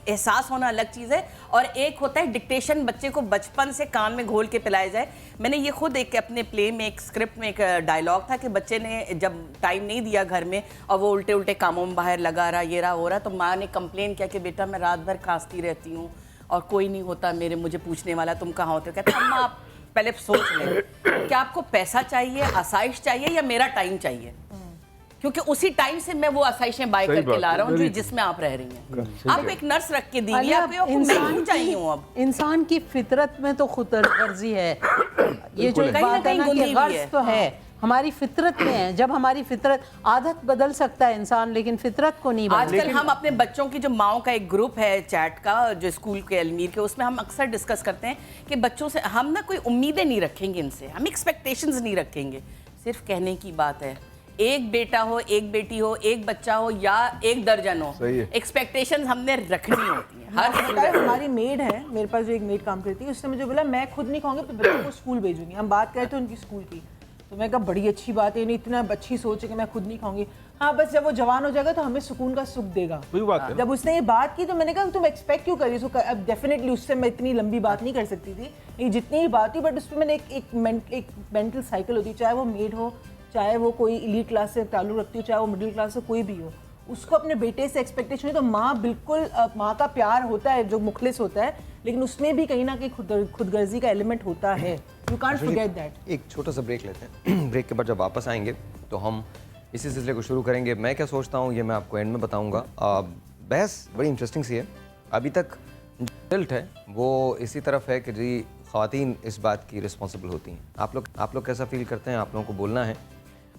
एहसास होना अलग चीज़ है, और एक होता है डिक्टेशन, बच्चे को बचपन से कान में घोल के पिलाया जाए। मैंने ये खुद एक अपने प्ले में, एक स्क्रिप्ट में एक डायलॉग था कि बच्चे ने जब टाइम नहीं दिया घर में और वो उल्टे उल्टे कामों में बाहर लगा रहा, ये रहा हो रहा, तो माँ ने कंप्लेन किया कि बेटा मैं रात भर खांसती रहती हूँ और कोई नहीं होता मुझे पूछने वाला, तुम कहाँ होते हो। कहते अम्मा आप पहले सोच लें कि आपको पैसा चाहिए, आसाइश चाहिए, या मेरा टाइम चाहिए, क्योंकि उसी टाइम से मैं वो आसाइशें बाय करके ला रहा हूँ जिसमें आप रह रही हैं। आप एक नर्स रख के दीजिए, आपको इंसान चाहिए हूँ। अब इंसान की फितरत में तो खुदगर्जी है, ये जो बात है ना कि गर्ज तो है हमारी फितरत में है। जब हमारी फितरत, आदत बदल सकता है इंसान लेकिन फितरत को नहीं बदल। आजकल हम अपने बच्चों की, जो माओ का एक ग्रुप है चैट का, जो स्कूल के अलमीर के, उसमें हम अक्सर डिस्कस करते हैं कि बच्चों से हम ना कोई उम्मीदें नहीं रखेंगे, इनसे हम एक्सपेक्टेशंस नहीं रखेंगे। सिर्फ कहने की बात है, एक बेटा हो, एक बेटी हो, एक बच्चा हो या एक दर्जन हो, एक्सपेक्टेशंस हमने रखनी होती है। हर हमारी मेड है, मेरे पास जो एक मेड काम करती है, उसने मुझे बोला मैं खुद नहीं खाऊंगी, बच्चों को स्कूल भेजूंगी। हम बात करते थे उनकी स्कूल की, तो मैं कहा बड़ी अच्छी बात है, नहीं इतना अच्छी सोच है कि मैं खुद नहीं खाऊंगी। हाँ बस जब वो जवान हो जाएगा तो हमें सुकून का सुख देगा। जब उसने ये बात की तो मैंने कहा तुम एक्सपेक्ट क्यों कर रही हो। अब डेफिनेटली उससे मैं इतनी लंबी बात नहीं कर सकती थी, ये जितनी ही बात थी, बट उसमें मैंने एक मेंटल साइकिल होती है, चाहे वो मेड हो, चाहे वो कोई एलीट क्लास से ताल्लुक रखती हो, चाहे वो मिडिल क्लास से कोई भी हो, उसको अपने बेटे से एक्सपेक्टेशन है। तो माँ बिल्कुल, माँ का प्यार होता है जो मुखलिस होता है, लेकिन उसमें भी कहीं ना कहीं खुदगर्जी का एलिमेंट होता है। You can't forget that. एक छोटा सा ब्रेक लेते हैं। ब्रेक के बाद जब वापस आएंगे तो हम इसी सिलसिले को शुरू करेंगे। मैं क्या सोचता हूँ ये मैं आपको एंड में बताऊँगा। बहस बड़ी इंटरेस्टिंग सी है। अभी तक टिल्ट है वो इसी तरफ है कि जी ख़वातीन इस बात की रिस्पॉन्सिबल होती हैं। आप लोग कैसा फील करते हैं, आप लोगों को बोलना है,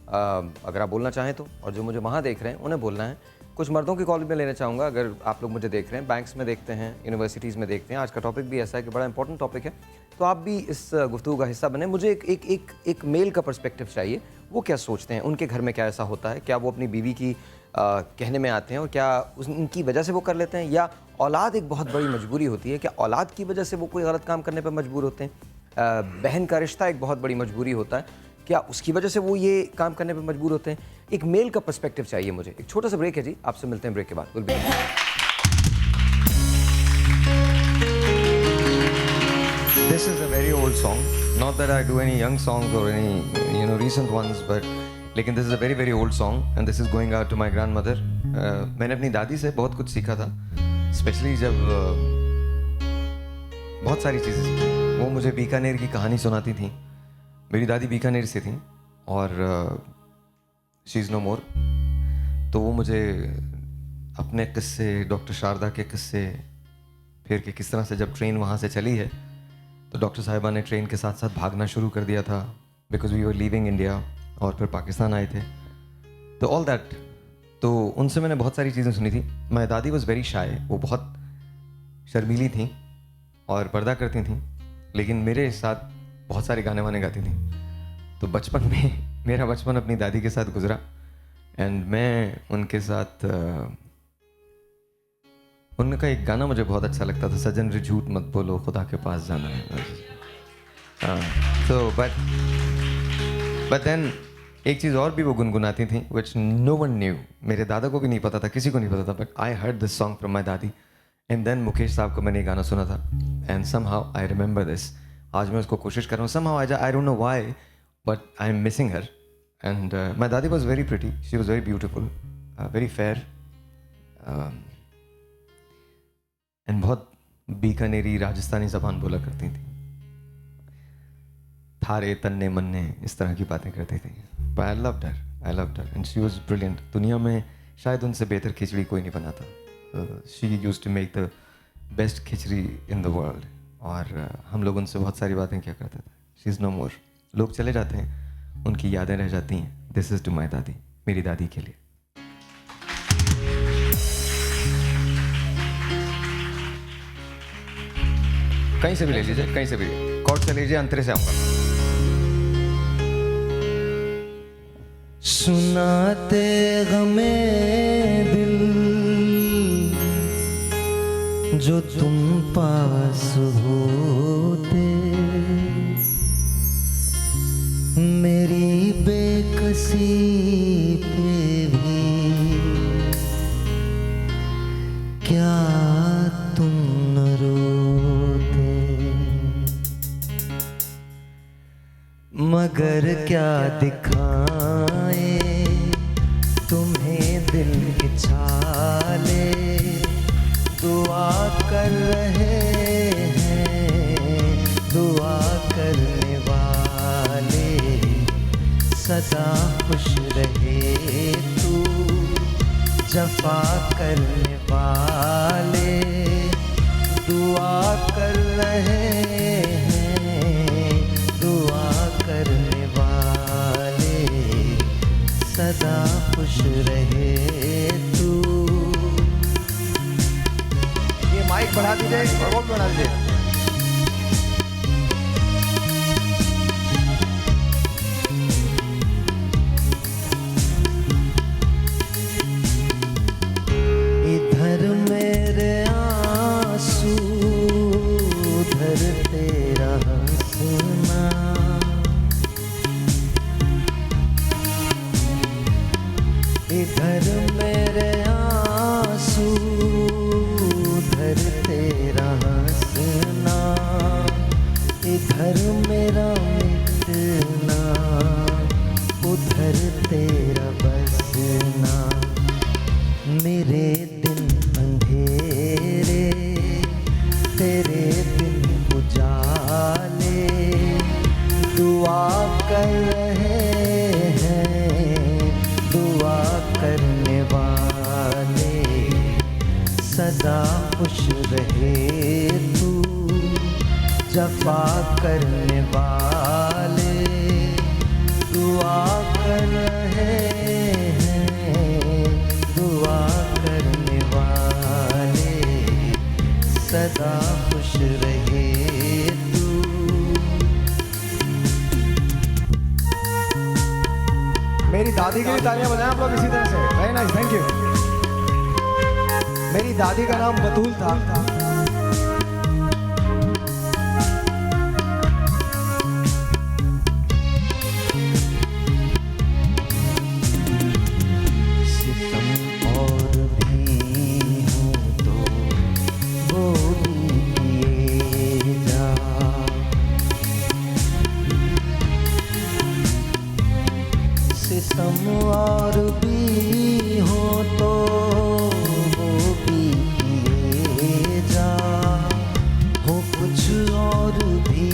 अगर आप बोलना चाहें तो, और जो मुझे वहाँ देख रहे हैं उन्हें बोलना है। कुछ मर्दों की कॉल भी मैं लेना चाहूँगा, अगर आप लोग मुझे देख रहे हैं, बैंक्स में देखते हैं, यूनिवर्सिटीज़ में देखते हैं। आज का टॉपिक भी ऐसा है कि बड़ा इंपॉर्टेंट टॉपिक है, तो आप भी इस गुफ्तगू का हिस्सा बने। मुझे एक मेल का पर्सपेक्टिव चाहिए, वो क्या सोचते हैं, उनके घर में क्या ऐसा होता है, क्या वो अपनी बीवी की कहने में आते हैं और क्या उनकी वजह से वो कर लेते हैं, या औलाद एक बहुत बड़ी मजबूरी होती है, क्या औलाद की वजह से वो कोई गलत काम करने पर मजबूर होते हैं। बहन का रिश्ता एक बहुत बड़ी मजबूरी होता है, क्या उसकी वजह से वो ये काम करने पर मजबूर होते हैं। एक मेल का पर्सपेक्टिव चाहिए मुझे। एक छोटा सा ब्रेक है जी, आपसे मिलते हैं ब्रेक के बाद। This is a very old song. Not that I do any young songs or any recent ones, but लेकिन this is a very very old song and this is going out to my grandmother. मैंने अपनी दादी से बहुत कुछ सीखा था, specially जब बहुत सारी चीज़ें सीखी। वो मुझे बीकानेर की कहानी सुनाती थी। मेरी दादी बीकानेर से थी और शी इज़ नो मोर। तो वो मुझे अपने किस्से, डॉक्टर शारदा के किस्से, फिर कि किस तरह से जब ट्रेन वहाँ से चली है तो डॉक्टर साहिबा ने ट्रेन के साथ साथ भागना शुरू कर दिया था, because we were leaving India, और फिर पाकिस्तान आए थे, तो ऑल दैट। तो उनसे मैंने बहुत सारी चीज़ें सुनी थी। माई दादी वॉज वेरी शाय, वो बहुत शर्मीली थी और पर्दा करती थी, लेकिन मेरे साथ बहुत सारे गाने वाने गाती थी। तो बचपन में मेरा बचपन अपनी दादी के साथ गुजरा एंड मैं उनके साथ उनका एक गाना मुझे बहुत अच्छा लगता था, सजन रे झूठ मत बोलो खुदा के पास जाना है। तो बट देन एक चीज़ और भी वो गुनगुनाती थी विच नो वन न्यू। मेरे दादा को भी नहीं पता था, किसी को नहीं पता था, but I heard this song from my दादी एंड देन मुकेश साहब को मैंने ये गाना सुना था and somehow I remember this. आज मैं उसको कोशिश कर रहा हूँ, somehow I don't know why but I am missing her. And my dadi was very pretty, she was very beautiful, very fair and बहुत बीकानेरी राजस्थानी ज़बान बोला करती थी। थारे तन्ने मन्ने इस तरह की बातें करती थी। But I loved her and she was brilliant. दुनिया में शायद उनसे बेहतर खिचड़ी कोई नहीं बनाता। She used to make the best khichdi in the world. और हम लोग उनसे बहुत सारी बातें क्या करते थे। शी इज़ नो मोर। लोग चले जाते हैं, उनकी यादें रह जाती हैं। दिस इज़ टू माई दादी, मेरी दादी के लिए। कहीं से भी ले लीजिए, कहीं से भी, कॉर्ड से लीजिए, अंतरे से आऊँगा। सुनाते गमे दिल जो तुम पास होते, मेरी बेकसी पे भी क्या तुम न रोते, मगर क्या दिखाए तुम्हें दिल के छाले, दुआ कर रहे हैं दुआ करने वाले, सदा खुश रहे तू जफा करने वाले, दुआ कर रहे हैं दुआ करने वाले, सदा खुश रहे तू। ये माइक बढ़ा दीजिए और वो भी बढ़ा दीजिए। इधर मेरे आंसू उधर तेरा हंसना, इधर मेरे आंसू उधर तेरा हंसना, इधर मेरा मिटना उधर तेरा बसना, मेरे दिन अंधेरे तेरे दिन उजाले, दुआ कर रहे हैं दुआ करने वाले, सदा खुश रहे तू जफा करने वाले, दुआ कर रहे हैं दुआ करने वाले, सदा खुश रहे तू। मेरी दादी के लिए तालियां बजाएं आप लोग इसी तरह से। Very nice, thank you. मेरी दादी का नाम बतूल था। सितम और भी हो तो वो भी किए जा, सितम और भी हो तो वो भी किए जा, हो कुछ और भी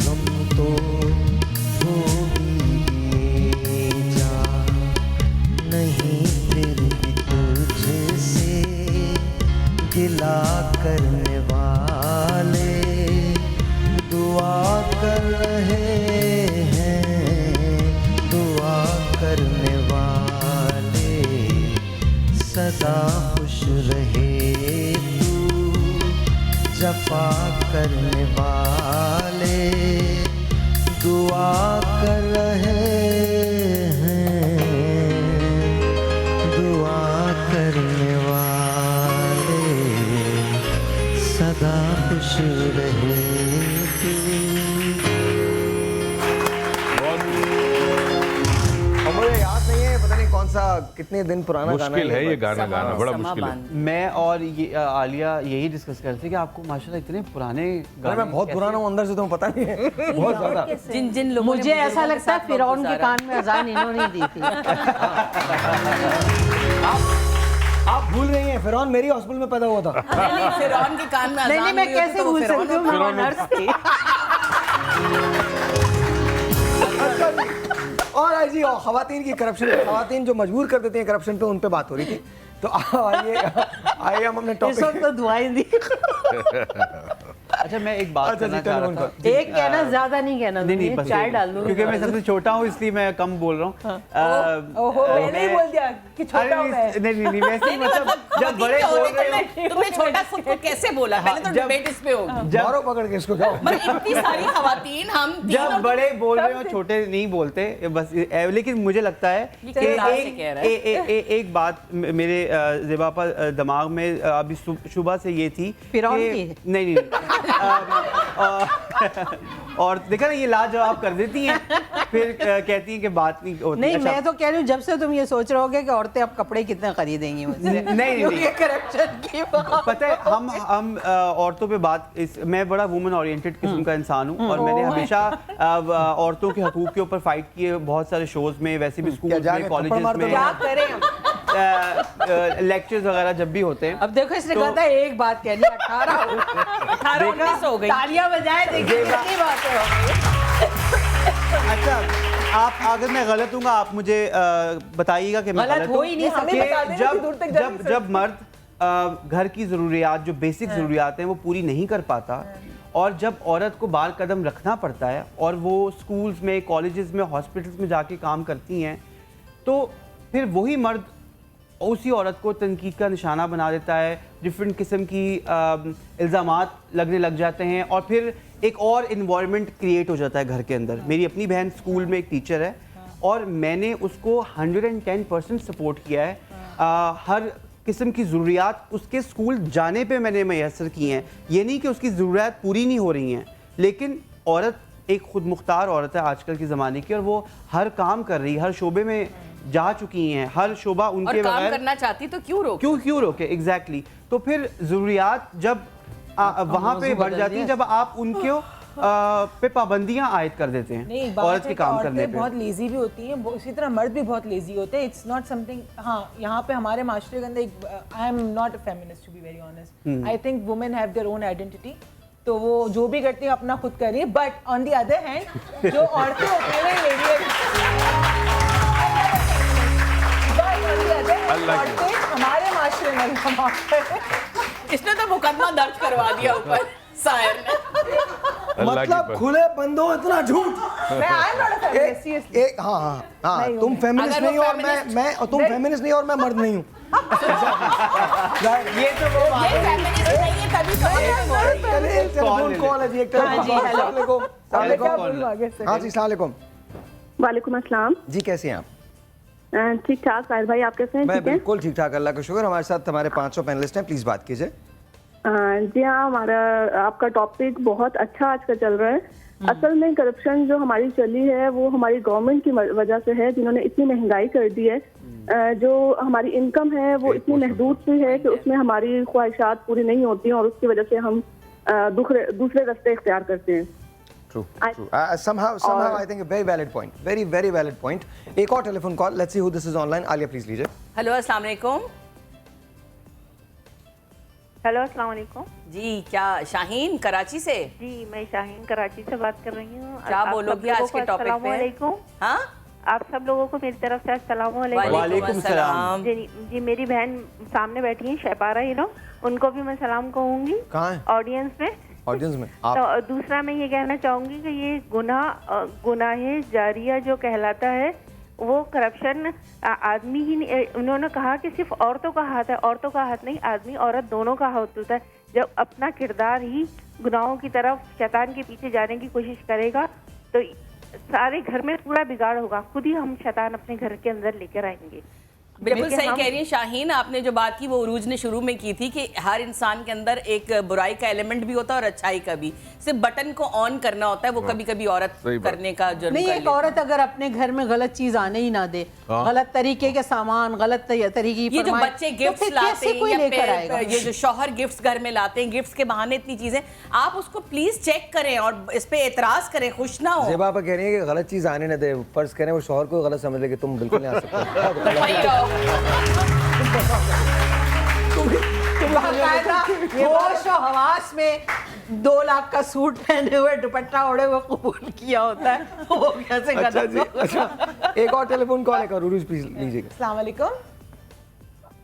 हम तो वो भी किए जा, नहीं फिर भी तुझसे गिला करने वाले, दुआ कर रहे हैं दुआ करने वाले, सदा खुश रहे तू जफा करने वाले, दुआ कर रहे हैं दुआ करने वाले, सदा खुश रहे तू। और मुझे याद नहीं है, पता नहीं कौन सा कितने दिन पुराना गाना मुश्किल है ये गाना गाना, बड़ा मुश्किल है। मैं और ये आलिया यही डिस्कस कर रहे थे कि आपको माशाल्लाह इतने पुराने गाने, मैं बहुत पुराना हूँ अंदर से, तुम्हें पता नहीं है बहुत ज्यादा। जिन जिन लोगों ने मुझे ऐसा लगता है फिरौन के कान में अजान इन्होंने दी थी। आप भूल रही हैं फिरौन मेरी हॉस्पिटल में पैदा हुआ था। नहीं, फिरौन के कान में नहीं अजान मैं हुई होती कैसे तो वो भूल फिरौन सकती हूँ, होता। मैं नर्स थी। और आई जी खवातीन की करप्शन, खवातीन जो मजबूर कर देती हैं करप्शन पे, उन पे बात हो रही थी। तो आइए हम अपने इस वक्त टॉपिक तो दुआएं दी। अच्छा मैं एक बात करना चाह रहा था। एक कहना, ज्यादा नहीं कहना, नहीं बस चाय डाल दो, क्योंकि मैं सबसे छोटा हूँ इसलिए मैं कम बोल रहा हूँ। ओहो, मैंने ही बोल दिया कि छोटा हूँ मैं। नहीं वैसे ही मतलब जब बड़े बोल रहे हो तुमने छोटा खुद को कैसे बोला? पहले तो डिबेट इस पे होगी। मारो पकड़ के इसको, जाओ। मतलब इतनी सारी खवातीन हम तीन जब और बड़े बोल रहे हो छोटे नहीं बोलते बस। लेकिन मुझे लगता है कि एक बात मेरे ज़ेबापा दिमाग में अभी सुबह से ये थी कि नहीं और देखा ना ये लाजवाब कर देती हैं, फिर कहती हैं कि बात नहीं होती। नहीं अच्छा, मैं तो कह रही हूँ जब से तुम ये सोच रहे होगे कि औरतें अब कपड़े कितने खरीदेंगी मुझसे। नहीं करप्शन की बात। पता है हम औरतों पे बात मैं बड़ा वुमेन ओरिएंटेड किस्म का इंसान हूँ और मैंने हमेशा औरतों के हकूक के ऊपर फाइट किए बहुत सारे शोज में, वैसे भी स्कूल में, कॉलेजेस में, क्या करें हम? लेक्चर्स वगैरह जब भी होते हैं। अब देखो इसने कहा था एक बात कहनी, 18 हो गई। तालियां बजाए, देखिए कितनी बातें हो गई। अच्छा आप अगर मैं गलत हूँ आप मुझे बताइएगा कि मैं गलत हो ही नहीं सकते। जब मर्द घर की ज़रूरियात जो बेसिक ज़रूरियात हैं वो पूरी नहीं कर पाता और जब औरत को बाल कदम रखना पड़ता है और वो स्कूल्स में, कॉलेजेस में, हॉस्पिटल्स में जाके काम करती हैं, तो फिर वही मर्द उसी औरत को तनकीद का निशाना बना देता है, डिफरेंट किस्म की इल्ज़ामात लगने लग जाते हैं और फिर एक और इन्वायरमेंट क्रिएट हो जाता है घर के अंदर। मेरी अपनी बहन स्कूल में एक टीचर है और मैंने उसको 110% सपोर्ट किया है। हर किस्म की ज़रूरियात उसके स्कूल जाने पे मैंने मैसर की हैं। ये नहीं कि उसकी ज़रूरियात पूरी नहीं हो रही हैं, लेकिन औरत एक खुद मुख्तार औरत है आजकल के ज़माने की और वो हर काम कर रही है, हर शोबे में जा चुकी हैं, हर शोबा उनके और काम करना चाहती तो क्यों रोके एग्जैक्टली। तो फिर ज़रूरियात जब वहाँ पे बढ़ जाती हैं जब आप उनके पे पाबंदियां आयद कर देते हैं औरत के काम करने पे। बहुत लेजी भी होती हैं, इसी तरह मर्द भी बहुत लेजी होते हैं। इट्स नॉट समथिंग, हाँ यहाँ पे हमारे माशरे के अंदर एक, I am not a feminist to be very honest, I think women have their own identity, तो वो जो भी करती हैं अपना खुद कर रही है। But on the other hand जो औरतें होती हैं हमारे माशरे में इसने तो मुकदमा दर्ज करवा दिया ऊपर शायर ने। मतलब खुले बंदों इतना झूठ। हाँ तुम फेमिनिस्ट नहीं और मैं तुम फेमिनिस्ट नहीं और मैं मर्द नहीं हूँ। ये तो वो बात है। फेमिनिस्ट नहीं है तभी टेलीफोन कॉल है जी, एक टेलीफोन कॉल। हाँ जी, अस्सलाम वालेकुम। वालेकुम अस्सलाम जी, कैसे हैं आप? ठीक ठाक। साहिर भाई आप कैसे हैं? मैं बिल्कुल ठीक ठाक, अल्लाह का शुक्र। हमारे साथ हमारे 500 पैनलिस्ट हैं, प्लीज़ बात कीजिए। जी हाँ, हमारा आपका टॉपिक बहुत अच्छा आज का चल रहा है। असल में करप्शन जो हमारी चली है वो हमारी गवर्नमेंट की वजह से है, जिन्होंने इतनी महंगाई कर दी है। जो हमारी इनकम है वो इतनी महदूद सी है कि उसमें हमारी ख्वाहिशात पूरी नहीं होती हैं और उसकी वजह से हम दूसरे रास्ते इख्तियार करते हैं। True. Somehow, I think a very valid point. Very valid point. एक और telephone call. Let's see who this is online. Alia please लीजिए. हेलो, अस्सलाम वालेकुम। हेलो, अस्सलाम वालेकुम। जी, क्या शाहीन कराची से? जी, मैं शाहीन कराची से बात कर रही हूँ। क्या बोलोगी आज के टॉपिक पे? हाँ, आप सब लोगों को मेरी तरफ से अस्सलाम वालेकुम सलाम। जी, मेरी बहन सामने बैठी है शहपारा, उनको भी मैं सलाम कहूँगी। कहाँ है? ऑडियंस में आप। तो दूसरा मैं ये कहना चाहूँगी कि ये गुनाह जारिया जो कहलाता है वो करप्शन आदमी ही, उन्होंने कहा कि सिर्फ औरतों का हाथ है, औरतों का हाथ नहीं, आदमी औरत दोनों का हाथ होता है। जब अपना किरदार ही गुनाहों की तरफ शैतान के पीछे जाने की कोशिश करेगा तो सारे घर में पूरा बिगाड़ होगा, खुद ही हम शैतान अपने घर के अंदर लेकर आएंगे। बिल्कुल सही कह रही है शाहीन। आपने जो बात की वो उरूज ने शुरू में की थी कि हर इंसान के अंदर एक बुराई का एलिमेंट भी होता है और अच्छाई का भी। सिर्फ बटन को ऑन करना होता है, वो कभी कभी औरत करने का जुर्म नहीं। एक औरत अगर अपने घर में गलत चीज आने ही ना दे, गलत तरीके के सामान, गलत तरीके की, ये जो बच्चे गिफ्ट्स लाते हैं या फिर ये जो शौहर गिफ्ट्स घर में लाते हैं, गिफ्ट्स के बहाने इतनी चीजें, आप उसको प्लीज चेक करें और इस पे एतराज करें, खुश ना हो। ज़ेबा कह रही है कि गलत चीज आने न दे, फर्ज करें वो शौहर को गलत समझ ले कि तुम बिल्कुल नहीं आ सकते। हवास में 2 लाख का सूट पहने हुए दुपट्टा ओढ़े हुए कबूल किया होता है, वो कैसे गलत होगा? अच्छा, एक और टेलीफोन कॉल है, उरूज प्लीज लीजिएगा। अस्सलाम वालेकुम।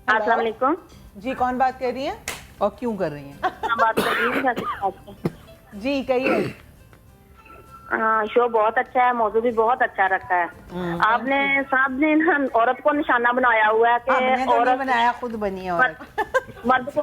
अस्सलाम वालेकुम जी, कौन बात कर रही हैं और क्यों कर रही हैं? बात कर रही हूँ जी कहिए। हाँ, शो बहुत अच्छा है, मौजू भी बहुत अच्छा रखा है। आपने साहब ने ना औरत को निशाना बनाया हुआ है कि हमने तो नहीं औरत बनाया, खुद बनी है औरत। मर्द को,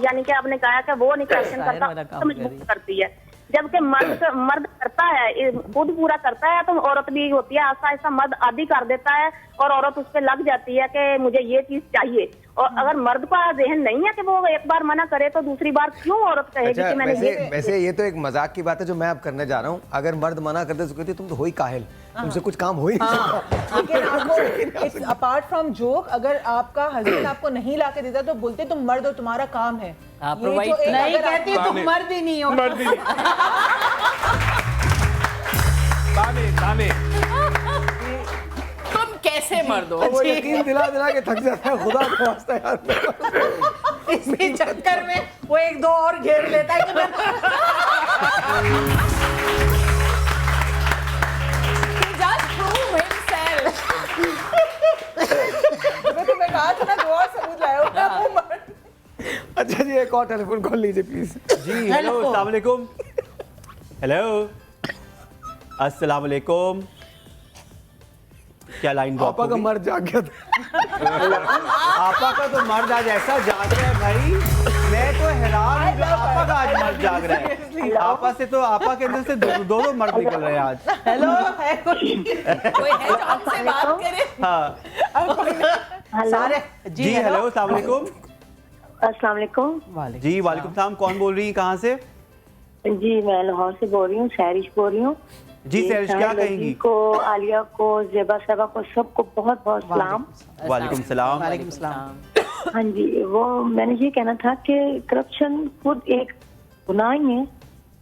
यानी कि आपने कहा कि वो नहीं क्वेश्चन वाला करता काम तो मजबूर करती है, जबकि मर्द करता है, खुद पूरा करता है, तो औरत भी होती है आहिस्ता आहिस्ता मर्द आदी कर देता है और औरत उस पर लग जाती है कि मुझे ये चीज चाहिए। और अगर मर्द का जहन नहीं है कि वो एक बार मना करे तो दूसरी बार क्यों औरत कहेगी कि मैंने वैसे ये तो एक मजाक की बात है जो मैं अब करने जा रहा हूँ। अगर मर्द मना करते तो कहती तुम तो हो ही काहिल, तुमसे कुछ काम हो ही नहीं सकता। लेकिन आपको अपार्ट फ्रॉम जोक, अगर आपका हस्बैंड आपको नहीं ला के देता तो बोलते तुम मर्द हो, तुम्हारा काम है। नहीं कहती तुम मर्द ही नहीं हो। तुम कैसे मर्द हो? वो यकीन दिला दिला के थक जाता है, खुदा का वास्ता यार। इसी चक्कर में वो एक दो और घेर लेता है कि मैं तुम्हें कहा था ना, दो और सबूत लाओ। अच्छा जी, एक और टेलीफोन कॉल लीजिए प्लीज। जी हेलो, अस्सलाम वालेकुम। हेलो, अस्सलाम वालेकुम। क्या लाइन आपा का मर्द जाग गया था। आपा का तो मर्द आज ऐसा जाग रहा है भाई, मैं तो हैरान हूँ जो आपा का आज मर्द जाग रहा है। आपा से तो, आपा के अंदर से दो मर्द निकल रहे हैं आज। हेलो है कोई है जो आपसे बात करे? हाँ सारे जी हेलो, अस्सलाम वालेकुम। अस्सलाम वालेकुम। जी वालेकुम सलाम, कौन बोल रही हैं, कहाँ से? जी मैं लाहौर से बोल रही हूँ, सैरिश बोल रही हूँ। जी सैरिश, क्या कहेंगी? को, आलिया को, जेबा साहबा को, सबको बहुत बहुत सलाम। वालेकुम सलाम। वालेकुम सलाम। हाँ जी, वो मैंने ये कहना था कि करप्शन खुद एक गुनाह ही है।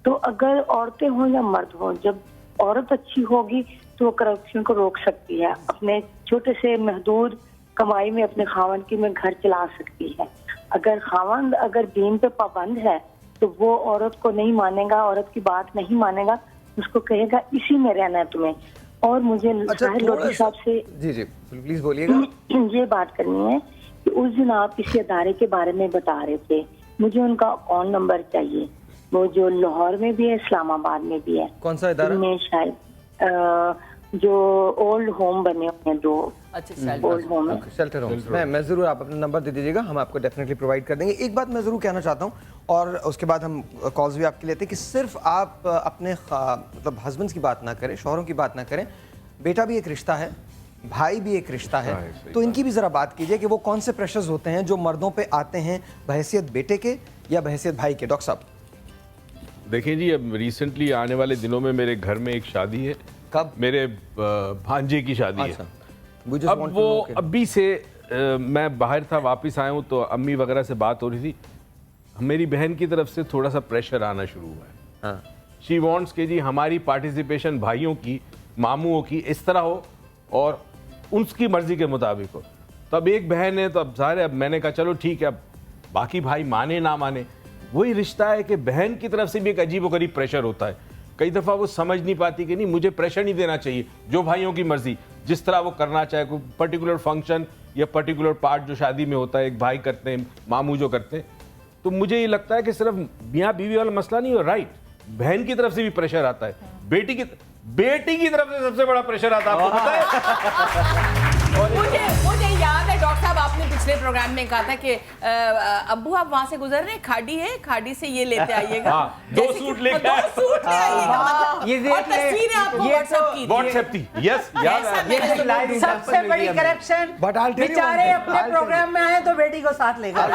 तो अगर औरतें हों या मर्द हों, जब औरत अच्छी होगी तो वो करप्शन को रोक सकती है, अपने छोटे से महदूद कमाई में अपने खावन की में घर चला सकती है। अगर खावन अगर दीन पे पाबंद है तो वो औरत को नहीं मानेगा, औरत की बात नहीं मानेगा, उसको कहेगा इसी में रहना है तुम्हें। और मुझे लोधी साहब से जी प्लीज बोलिएगा। ये बात करनी है कि उस दिन आप किसी अदारे के बारे में बता रहे थे, मुझे उनका अकाउंट नंबर चाहिए। वो जो लाहौर में भी है, इस्लामाबाद में भी है। कौन सा इदारा? उनमें शायद जो ओल्ड होम बने हुए हैं, दो ओल्ड होम है, शेल्टर होम्स। मैं जरूर, आप अपना नंबर दे दीजिएगा, हम आपको डेफिनेटली प्रोवाइड कर देंगे। एक बात मैं जरूर कहना चाहता हूँ और उसके बाद हम कॉल्स भी आपके लेते हैं कि सिर्फ आप अपने मतलब हस्बैंड्स की बात ना करें, शौहरों की बात ना करें। बेटा भी एक रिश्ता है, भाई भी एक रिश्ता है, तो इनकी भी ज़रा बात कीजिए कि वो कौन से प्रेशर्स होते हैं जो मर्दों पे आते हैं बहैसियत बेटे के या बहैसियत भाई के। डॉक्टर साहब देखिए जी, अब रिसेंटली आने वाले दिनों में मेरे घर में एक शादी है। कब? मेरे भांजे की शादी है। अब वो अभी से मैं बाहर था, वापस आया हूँ तो अम्मी वगैरह से बात हो रही थी। मेरी बहन की तरफ से थोड़ा सा प्रेशर आना शुरू हुआ है। शी वांट्स कि जी हमारी पार्टिसिपेशन भाइयों की, मामुओं की इस तरह हो और उसकी मर्जी के मुताबिक हो। तो अब एक बहन है तो अब सारे, अब मैंने कहा चलो ठीक है, अब बाकी भाई माने ना माने वही रिश्ता है कि बहन की तरफ से भी एक अजीबोगरीब प्रेशर होता है। कई दफ़ा वो समझ नहीं पाती कि नहीं मुझे प्रेशर नहीं देना चाहिए, जो भाइयों की मर्जी जिस तरह वो करना चाहे, कोई पर्टिकुलर फंक्शन या पर्टिकुलर पार्ट जो शादी में होता है एक भाई करते हैं, मामू जो करते हैं। तो मुझे ये लगता है कि सिर्फ मियाँ बीवी वाला मसला नहीं हो, राइट, बहन की तरफ से भी प्रेशर आता है, बेटी की तरफ से सबसे बड़ा प्रेशर आता है, आपको पता है? मुझे याद है डॉक्टर साहब, आपने पिछले प्रोग्राम में कहा था कि अब्बू आप वहाँ से गुजर रहे हैं, खाड़ी है, खाड़ी से ये लेते आइएगा। दो सूट लेके आइएगा। ये तस्वीरें आपको व्हाट्सएप थी। यस, याद है। सबसे बड़ी करप्शन, बेचारे अपने प्रोग्राम में आए तो बेटी को साथ लेगा।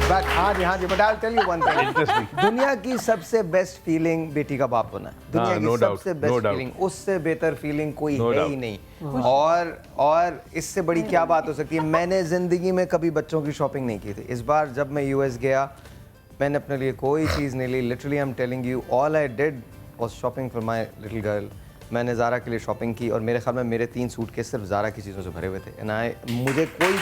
हाँ जी, but I tell you one thing, दुनिया की सबसे बेस्ट फीलिंग बेटी का बाप होना, दुनिया की सबसे बेस्ट फीलिंग, उससे बेहतर फीलिंग कोई है ही नहीं। और इससे बड़ी क्या बात हो सकती है। मैंने जिंदगी में कभी बच्चों की शॉपिंग नहीं की थी। इस बार जब मैं यूएस गया, मैंने अपने लिए कोई चीज़ नहीं ली। Literally I am telling you, all I did was shopping for my little girl. मैंने ज़ारा के लिए शॉपिंग की और मेरे ख्याल में मेरे 3 सूटकेस सिर्फ ज़ारा की चीज़ों से भरे हुए थे। मुझे कोई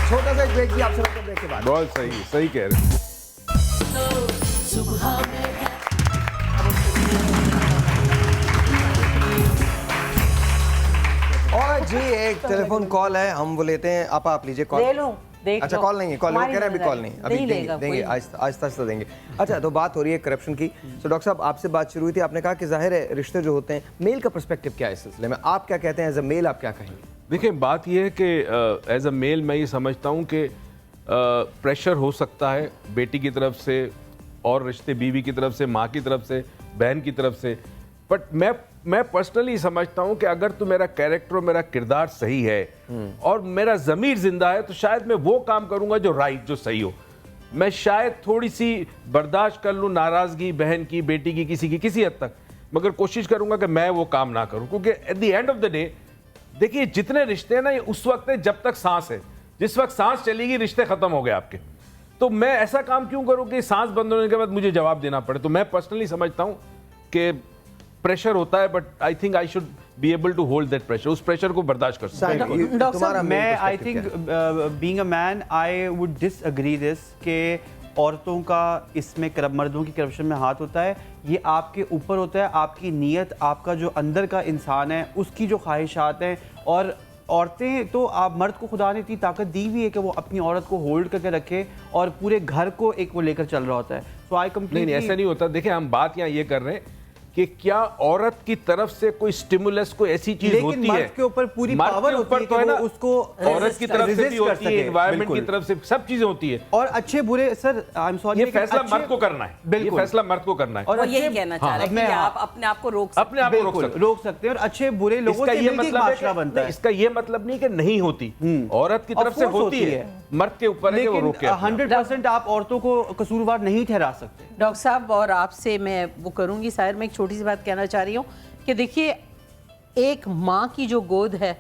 छोटा सा ब्रेक भी आपसे ब्रेक के बाद। बहुत सही कह रहे हैं। और जी एक टेलीफोन कॉल है, हम वो लेते हैं। आप लीजिए कॉल। ले लूं? देख अच्छा लो। कॉल नहीं है, कॉल वो हमारी कह रहे हैं अभी कॉल नहीं, अभी नहीं देंगे लेगा देंगे कोई। आहिस्ता आहिस्ता देंगे। अच्छा तो बात हो रही है करप्शन की। तो डॉक्टर साहब आपसे बात शुरू हुई थी, आपने कहा कि जाहिर है रिश्ते जो होते हैं, मेल का पर्सपेक्टिव क्या है इस सिलसिले में, आप क्या कहते हैं एज अ मेल, आप क्या कहेंगे? देखिए बात यह है कि एज अ मेल मैं ये समझता हूँ कि प्रेशर हो सकता है बेटी की तरफ से और रिश्ते बीवी की तरफ से, माँ की तरफ से, बहन की तरफ से, बट मैं पर्सनली समझता हूँ कि अगर तो मेरा कैरेक्टर और मेरा किरदार सही है और मेरा ज़मीर जिंदा है तो शायद मैं वो काम करूँगा जो राइट, जो सही हो। मैं शायद थोड़ी सी बर्दाश्त कर लूँ नाराज़गी बहन की, बेटी की, किसी हद तक, मगर कोशिश करूँगा कि मैं वो काम ना करूँ, क्योंकि at the end of the day देखिए जितने रिश्ते हैं ना, ये उस वक्त है जब तक सांस है, जिस वक्त सांस चलेगी रिश्ते खत्म हो गए आपके। तो मैं ऐसा काम क्यों करूं कि सांस बंद होने के बाद मुझे जवाब देना पड़े। तो मैं पर्सनली समझता हूं कि प्रेशर होता है, but I think I should be able to hold that pressure, उस प्रेशर को बर्दाश्त कर सकता हूं। तुम्हारा मैं I think being a man I would disagree this के औरतों का इसमें मर्दों की करप्शन में हाथ होता है। ये आपके ऊपर होता है, आपकी नीयत, आपका जो अंदर का इंसान है उसकी जो ख्वाहिशात हैं। और औरतें तो आप मर्द को खुदा ने इतनी ताकत दी हुई है कि वो अपनी औरत को होल्ड करके रखे और पूरे घर को एक वो लेकर चल रहा होता है। सो आई कंप्लीटली नहीं ऐसा नहीं होता। देखिए हम बात यहाँ ये कर रहे हैं कि क्या औरत की तरफ से कोई स्टिमुलस, कोई ऐसी चीज होती है, के ऊपर पूरी मर्द पावर के होती है ऊपर तो है ना, उसको औरत की तरफ से भी होती है, एनवायरनमेंट की तरफ से सब चीजें होती है। और अच्छे बुरे सर आई एम सॉरी, ये फैसला मर्द को करना है, बिल्कुल ये फैसला मर्द को करना है। और यही कहना चाह रहे हैं कि आप अपने आप को रोक सकते हैं और अच्छे बुरे लोगों से मिलकर एक माशरा बनता है। इसका ये मतलब नहीं कि नहीं होती, औरत की तरफ से होती है, मर्द के ऊपर है कि वो रोके। 100% आप औरतों को कसूरवार नहीं ठहरा सकते। डॉक्टर साहब और आपसे मैं वो करूंगी शायद, मैं एक छोटी सी बात कहना चाह रही हूँ कि देखिए एक माँ की जो गोद है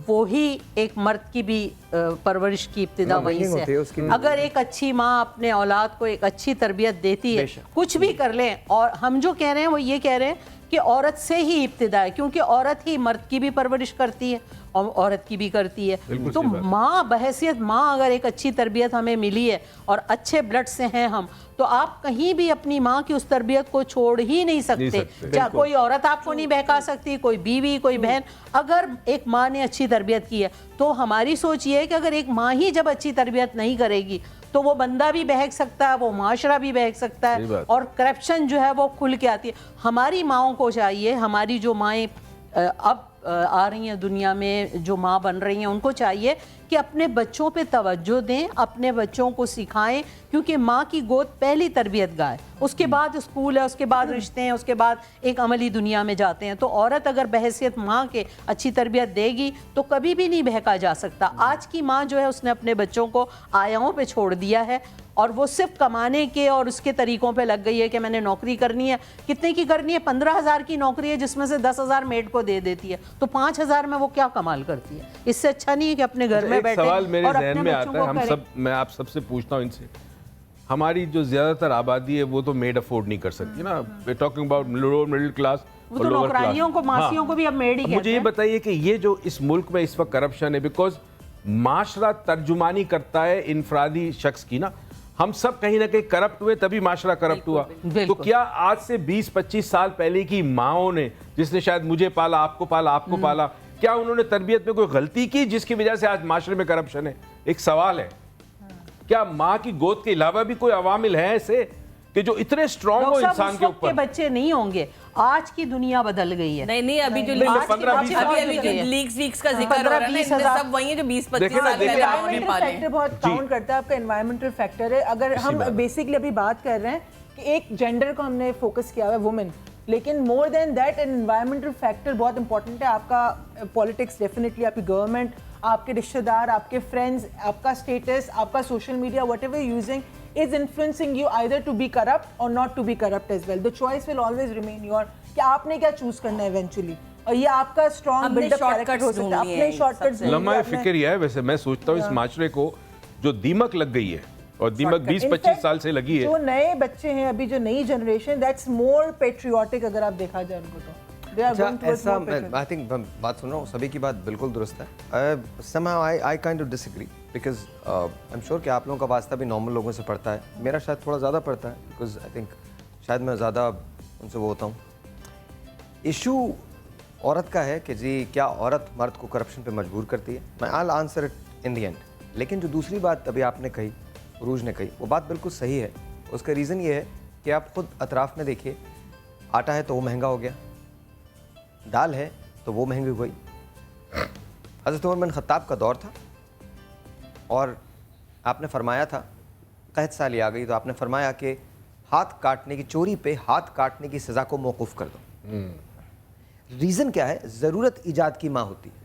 वो ही एक मर्द की भी परवरिश की इब्तिदा वहीं से है। अगर एक अच्छी माँ अपने औलाद को एक अच्छी तरबियत देती है, कुछ भी कर लें, और हम जो कह रहे हैं वो ये कह रहे हैं कि औरत से ही इब्तिदा है, क्योंकि औरत ही मर्द की भी परवरिश करती है और औरत की भी करती है। तो माँ बहैसियत माँ अगर एक अच्छी तरबियत हमें मिली है और अच्छे ब्लड से हैं हम, तो आप कहीं भी अपनी माँ की उस तरबियत को छोड़ ही नहीं सकते। चाहे कोई औरत आपको नहीं बहका सकती, कोई बीवी, कोई बहन। अगर एक माँ ने अच्छी तरबियत की है तो हमारी सोच ये है कि अगर एक माँ ही जब अच्छी तरबियत नहीं करेगी तो वो बंदा भी बहक सकता है, वो माशरा भी बहक सकता है, और करप्शन जो है वो खुल के आती है। हमारी माँओं को चाहिए, हमारी जो माएँ अब आ रही हैं दुनिया में, जो माँ बन रही हैं, उनको चाहिए कि अपने बच्चों पे तवज्जो दें, अपने बच्चों को सिखाएं, क्योंकि माँ की गोद पहली तरबियत गाह है, उसके बाद स्कूल है, उसके बाद रिश्ते हैं, उसके बाद एक अमली दुनिया में जाते हैं। तो औरत अगर बहैसियत माँ के अच्छी तरबियत देगी तो कभी भी नहीं बहका जा सकता। आज की माँ जो है उसने अपने बच्चों को आयाओं पे छोड़ दिया है और वो सिर्फ कमाने के और उसके तरीकों पे लग गई है कि मैंने नौकरी करनी है। कितने की करनी है? 15,000 की नौकरी है जिसमें से 10,000 मेड को दे देती है, तो 5,000 में वो क्या कमाल करती है? इससे अच्छा नहीं है कि अपने घर में बैठे सवाल मेरे और जहन अपने में बच्चों आता है, को हम करें। सब, मैं आप सबसे पूछता हूँ इनसे, हमारी जो ज्यादातर आबादी है वो तो मेड अफोर्ड नहीं कर सकती ना। We talking about lower middle class, वो तो नौकरानियों को, मासियों को भी अब मेड ही कहते हैं। मुझे ये बताइए कि ये जो इस मुल्क में इस वक्त करप्शन है, बिकॉज माशरा तर्जुमानी करता है इनफरादी शख्स की ना। हम सब कहीं ना कहीं करप्ट हुए तभी माशरा करप्ट हुआ। तो क्या आज से 20-25 साल पहले की माओं ने, जिसने शायद मुझे पाला, आपको पाला, आपको पाला, क्या उन्होंने तरबियत में कोई गलती की जिसकी वजह से आज माशरे में करप्शन है? एक सवाल है, क्या माँ की गोद के अलावा भी कोई अवामिल है ऐसे कि जो इतने स्ट्रॉन्ग हो इंसान के ऊपर? बच्चे नहीं होंगे, आज की दुनिया बदल गई है। नहीं अभी जो लीक्स का जिक्र हो रहा है ना, सब वही है जो 20-25 साल पहले आपने पाले। फैक्टर बहुत काउंट करता है, आपका एनवायरमेंटल फैक्टर है। अगर हम बेसिकली अभी बात कर रहे हैं कि एक जेंडर को हमने फोकस किया हुआ है, वुमेन, लेकिन more than that environmental factor बहुत इंपॉर्टेंट है। आपका पॉलिटिक्स डेफिनेटली, आपकी गवर्नमेंट, आपके रिश्तेदार, आपके फ्रेंड्स, आपका स्टेटस, आपका social media, whatever using is influencing you either to be corrupt or not to be corrupt as well. The choice will always remain your, कि आपने क्या चूज करना है eventually, और ये आपका स्ट्रॉन्ग बिल्डअप कैरेक्टर हो सकता है। अपने शॉर्टकट्स लम्हा फिक्र यह है। वैसे मैं सोचता हूँ इस माशरे को जो दीमक लग गई है, और दीमक 20-25 साल से लगी है, जो नए बच्चे हैं अभी, जो नई जनरेशन, दैट्स मोर पेट्रियोटिक। अगर आप देखा जाए उनको तो अच्छा, ऐसा आई थिंक बात सुन रहा हूँ, सभी की बात बिल्कुल दुरुस्त है। somehow I kind of disagree because I'm sure कि आप लोगों का वास्ता भी नॉर्मल लोगों से पड़ता है, मेरा शायद थोड़ा ज़्यादा पड़ता है, बिकॉज आई थिंक शायद मैं ज़्यादा उनसे वो होता हूँ। इशू औरत का है कि जी क्या औरत मर्द को करप्शन पे मजबूर करती है? मैं I'll answer it in the end। लेकिन जो दूसरी बात अभी आपने कही, रूज ने कही, वो बात बिल्कुल सही है। उसका रीज़न ये है कि आप खुद अतराफ़ में देखिए, आटा है तो वो महंगा हो गया, दाल है तो वो महंगी हो गई। हज़रत उमर बिन ख़त्ताब का दौर था और आपने फरमाया था, कहत साली आ गई तो आपने फरमाया कि हाथ काटने की, चोरी पे हाथ काटने की सज़ा को मौकूफ़ कर दो। रीज़न क्या है? ज़रूरत ईजाद की माँ होती है।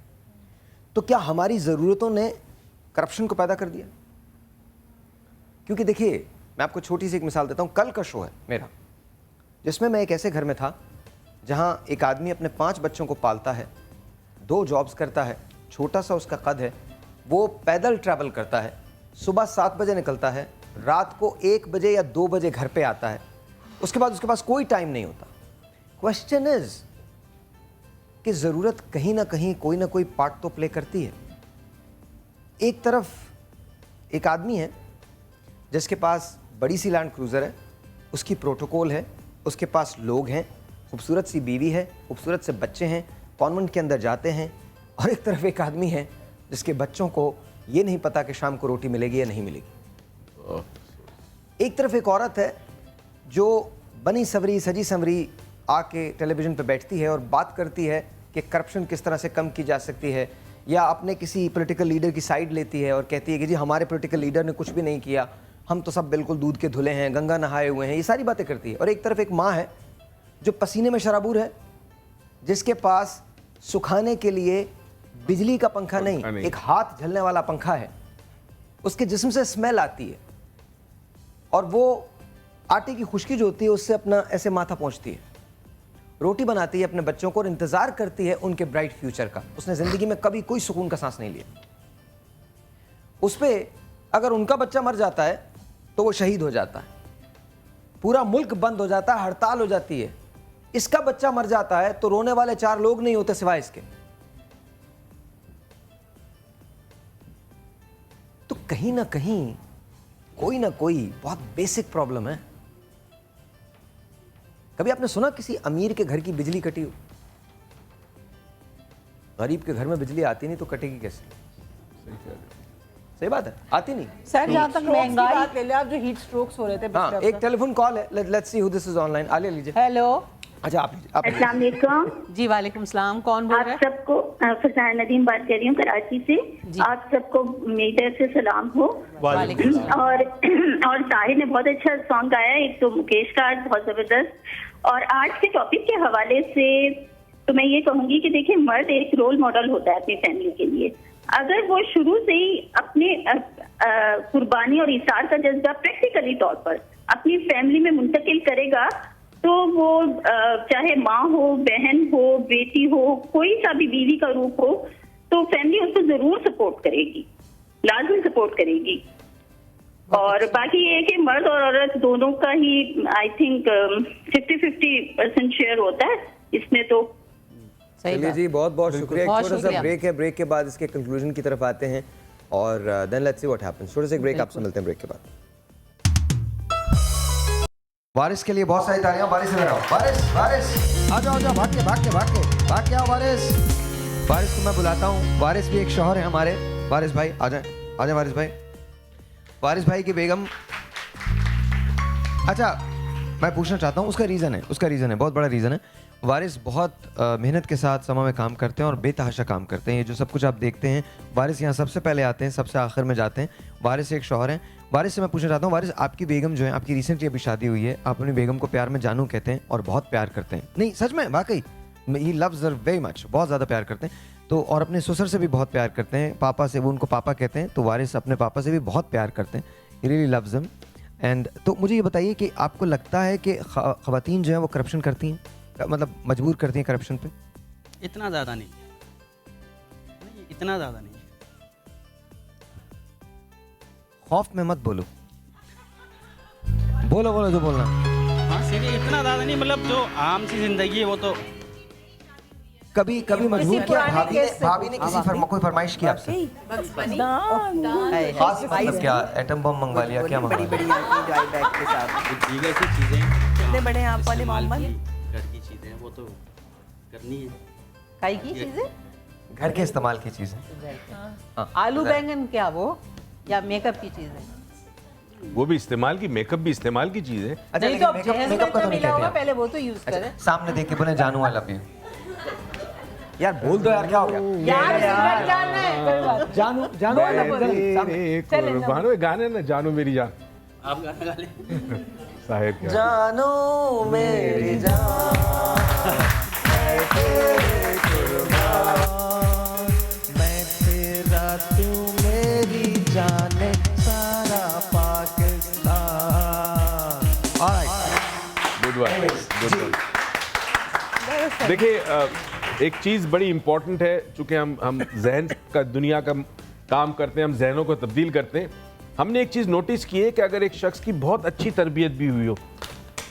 तो क्या हमारी ज़रूरतों ने करप्शन को पैदा कर दिया? क्योंकि देखिए, मैं आपको छोटी सी एक मिसाल देता हूँ। कल का शो है मेरा, जिसमें मैं एक ऐसे घर में था जहाँ एक आदमी अपने 5 बच्चों को पालता है, 2 जॉब्स करता है, छोटा सा उसका कद है, वो पैदल ट्रैवल करता है, सुबह 7 बजे निकलता है, रात को 1 बजे या 2 बजे घर पे आता है, उसके बाद उसके पास कोई टाइम नहीं होता। क्वेश्चन इज कि ज़रूरत कहीं ना कहीं कोई ना कोई पार्ट तो प्ले करती है। एक तरफ एक आदमी है जिसके पास बड़ी सी लैंड क्रूज़र है, उसकी प्रोटोकॉल है, उसके पास लोग हैं, खूबसूरत सी बीवी है, खूबसूरत से बच्चे हैं, कॉन्वेंट के अंदर जाते हैं। और एक तरफ एक आदमी है जिसके बच्चों को ये नहीं पता कि शाम को रोटी मिलेगी या नहीं मिलेगी। एक तरफ एक औरत है जो बनी सवरी सजी संवरी आके टेलीविज़न पे बैठती है और बात करती है कि करप्शन किस तरह से कम की जा सकती है, या अपने किसी पॉलिटिकल लीडर की साइड लेती है और कहती है कि जी हमारे पॉलिटिकल लीडर ने कुछ भी नहीं किया, हम तो सब बिल्कुल दूध के धुले हैं, गंगा नहाए हुए हैं, ये सारी बातें करती है। और एक तरफ एक माँ है जो पसीने में शराबूर है, जिसके पास सुखाने के लिए बिजली का पंखा नहीं, एक हाथ झलने वाला पंखा है, उसके जिस्म से स्मेल आती है और वो आटे की खुशकी जो होती है उससे अपना ऐसे माथा पहुँचती है, रोटी बनाती है अपने बच्चों को और इंतज़ार करती है उनके ब्राइट फ्यूचर का। उसने ज़िंदगी में कभी कोई सुकून का सांस नहीं लिया। उस पर अगर उनका बच्चा मर जाता है तो वो शहीद हो जाता है, पूरा मुल्क बंद हो जाता है, हड़ताल हो जाती है। इसका बच्चा मर जाता है तो रोने वाले 4 लोग नहीं होते सिवाय इसके। तो कहीं ना कोई बहुत बेसिक प्रॉब्लम है। कभी आपने सुना किसी अमीर के घर की बिजली कटी हो? गरीब के घर में बिजली आती नहीं तो कटेगी कैसे? सही बात है, आती नहीं। सर जहाँ तक महंगाई बात ले ले आप, जो हीट स्ट्रोक्स हो रहे थे हाँ, एक टेलीफोन कॉल है, let's see who this is online. Alia लीजिए। हेलो। अच्छा आप लीजिए। अस्सलाम वालेकुम। जी वालेकुम सलाम, कौन बोल रहे हैं? आप सबको फरजाना नदीम बात कर रही हूँ कराची से। आप सबको मेरी तरफ से सलाम हो। और ताहिर ने बहुत अच्छा सॉन्ग गाया, एक तो मुकेश का बहुत जबरदस्त। और आज के टॉपिक के हवाले से तो मैं ये कहूंगी कि देखिए, मर्द एक रोल मॉडल होता है अपनी फैमिली के लिए। अगर वो शुरू से ही अपने कुर्बानी और इसार का जज्बा प्रैक्टिकली तौर पर अपनी फैमिली में मुंतकिल करेगा तो वो चाहे माँ हो, बहन हो, बेटी हो, कोई सा भी बीवी का रूप हो, तो फैमिली उसको जरूर सपोर्ट करेगी, लाजमी सपोर्ट करेगी। और बाकी ये है कि मर्द और औरत दोनों का ही आई थिंक 50-50% शेयर होता है इसमें। तो चलिए जी, बहुत बहुत शुक्रिया। एक छोटा सा ब्रेक है, ब्रेक के बाद इसके कंक्लूजन की तरफ आते हैं और then let's see what happens. छोटा सा एक ब्रेक, आपसे मिलते हैं ब्रेक के बाद। वारिस के लिए बहुत सारी तालियां। वारिस इधर आओ, वारिस आ जाओ, भाग के आओ वारिस। वारिस को मैं बुलाता हूँ। वारिस भी एक शौहर है हमारे। वारिस भाई आ जाए वारिस भाई। वारिस भाई की बेगम, अच्छा मैं पूछना चाहता हूँ, उसका रीज़न है, बहुत बड़ा रीज़न है। वारिस बहुत मेहनत के साथ समा में काम करते हैं और बेतहाशा काम करते हैं। ये जो सब कुछ आप देखते हैं, वारिस यहाँ सबसे पहले आते हैं, सबसे आखिर में जाते हैं। वारिस एक शौहर हैं। वारिस से मैं पूछना चाहता हूँ, वारिस आपकी बेगम जो है, आपकी रिसेंटली अभी शादी हुई है, आप अपनी बेगम को प्यार में जानू कहते हैं और बहुत प्यार करते हैं। नहीं सच में, वाकई he loves her very much, बहुत ज़्यादा प्यार करते हैं। तो और अपने ससुर से भी बहुत प्यार करते हैं, पापा से, वो उनको पापा कहते हैं, तो वारिस अपने पापा से भी बहुत प्यार करते हैं। He really loves him. And तो मुझे ये बताइए कि आपको लगता है कि ख़वातीन जो है वो करप्शन करती हैं, मतलब मजबूर करती हैं करप्शन पे? इतना ज़्यादा नहीं, इतना ज़्यादा नहीं। खौफ में मत बोलो जो बोलना। हाँ सीरियस, इतना ज़्यादा नहीं, मतलब जो आम सी जिंदगी है वो तो कभी मजबूर किया भाभी ने किसी कोई फरमाइश की आपसे? खास मतलब क्या, एटम बम मंगवा लिया, क्या मंगवा लिया? बड़ी ड्राई बैग के साथ दीगर सी चीज़ें कितने बड़े आप वाले मोहम्मद, घर की चीज़ें वो तो करनी है। काई की चीजें? घर के इस्तेमाल की चीजें। आलू बैंगन क्या वो? या मेकअप की चीज़ है? वो भी इस्तेमाल की, मेकअप भी इस्तेमाल की चीज़ है। नहीं तो अब जहेज में इतना मिला होगा, पहले वो तो यूज़ करें। सामने देख के बोले जानू आई लव यू। यार बोल दो यार, क्या हो गया? यार जानना है, कोई बात। जानू जानू वाला बोल। भानु गाने ना, जानू मेरी जान। आप गाना गा लें। साहिब क्या जानू मेरी जान, मैं तेरे कुर्बान, मैं तेरा तू मेरी जाने सारा Pakistan. Good one, good one. देखिए एक चीज़ बड़ी इम्पोर्टेंट है, चूँकि हम जहन का दुनिया का काम करते हैं, हम जहनों को तब्दील करते हैं। हमने एक चीज़ नोटिस की है कि अगर एक शख्स की बहुत अच्छी तरबियत भी हुई हो,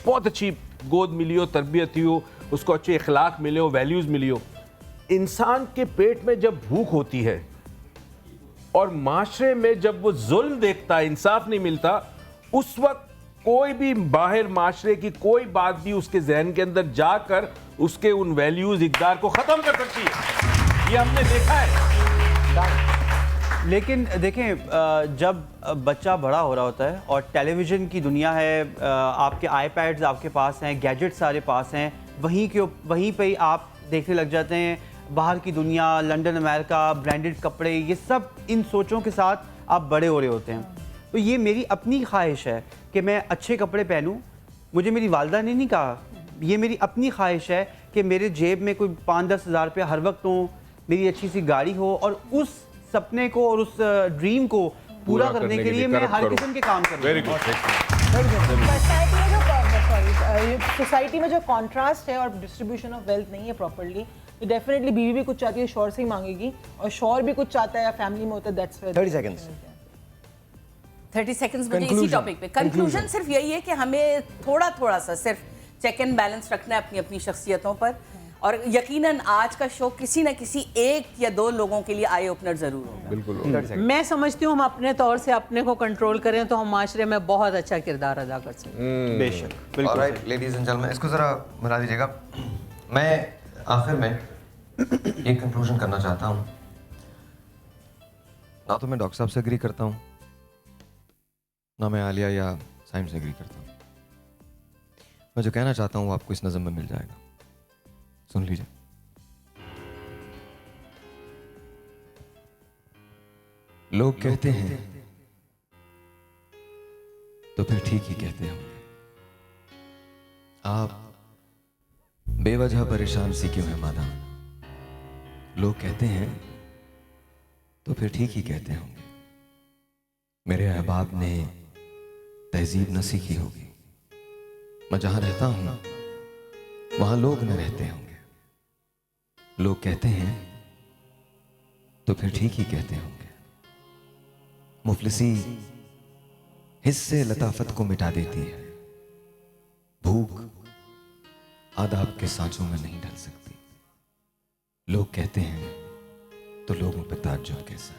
बहुत अच्छी गोद मिली हो, तरबियत हुई हो, उसको अच्छे अखलाक मिले हो, वैल्यूज़ मिली हो, इंसान के पेट में जब भूख होती है और माशरे में जब वो जुल्म देखता है, इंसाफ नहीं मिलता, उस वक्त कोई भी बाहर माशरे की कोई बात भी उसके जहन के अंदर जाकर उसके उन वैल्यूज इक़दार को ख़त्म कर सकती है। ये हमने देखा है। लेकिन देखें, जब बच्चा बड़ा हो रहा होता है और टेलीविज़न की दुनिया है, आपके आईपैड्स आपके पास हैं, गैजेट्स सारे पास हैं, वहीं पे ही आप देखने लग जाते हैं बाहर की दुनिया, लंदन, अमेरिका, ब्रांडेड कपड़े, ये सब इन सोचों के साथ आप बड़े हो रहे होते हैं। तो ये मेरी अपनी ख्वाहिश है कि मैं अच्छे कपड़े पहनूं। मुझे मेरी वालदा ने नहीं कहा, ये मेरी अपनी ख्वाहिश है कि मेरे जेब में कोई 5-10 हज़ार रुपया हर वक्त हो, मेरी अच्छी सी गाड़ी हो, और उस सपने को और उस ड्रीम को पूरा करने के लिए मैं हर किस्म के काम करूँ। Very good. सोसाइटी में जो कॉन्ट्रास्ट है और डिस्ट्रीब्यूशन ऑफ वेल्थ नहीं है प्रॉपर्ली, तो डेफिनेटली बीवी भी कुछ चाहती है, शौहर से ही मांगेगी, और शौहर भी कुछ चाहता है या फैमिली में होता है। दैट्स 30 सेकंड्स 30 सेकंड्स मुझे इसी टॉपिक पे। कंक्लूजन सिर्फ यही है कि हमें थोड़ा सा सिर्फ चेक एंड बैलेंस रखना है अपनी अपनी शख्सियतों पर, और यकीनन आज का शो किसी न किसी एक या दो लोगों के लिए आई ओपनर जरूर होगा। बिल्कुल। मैं समझती हूँ हम अपने तौर से अपने को कंट्रोल करें तो हम माशरे में बहुत अच्छा किरदार अदा कर सकते हैं। बेशक, बिल्कुल। ऑलराइट लेडीज एंड जेंटलमैन, इसको ज़रा मिला दीजिएगा। मैं आखिर में एक कंक्लूजन करना चाहता हूँ। ना तो मैं डॉक्टर साहब से एग्री करता हूँ, ना मैं आलिया या साइम से एग्री करता हूँ। मैं जो कहना चाहता हूँ वो आपको इस नज़म में मिल जाएगा, सुन लीजिए। लोग कहते हैं तो फिर ठीक ही कहते होंगे, आप बेवजह परेशान सी क्यों है मादाम। लोग कहते हैं तो फिर ठीक ही कहते होंगे, मेरे अहबाब ने तहजीब न सीखी होगी। मैं जहां रहता हूं वहां लोग न रहते होंगे। लोग कहते हैं तो फिर ठीक ही कहते होंगे, मुफलिसी हिस्से लताफत को मिटा देती है। भूख आदाब के सांचों में नहीं ढल सकती। लोग कहते हैं तो लोगों पे ताज्जुब कैसा,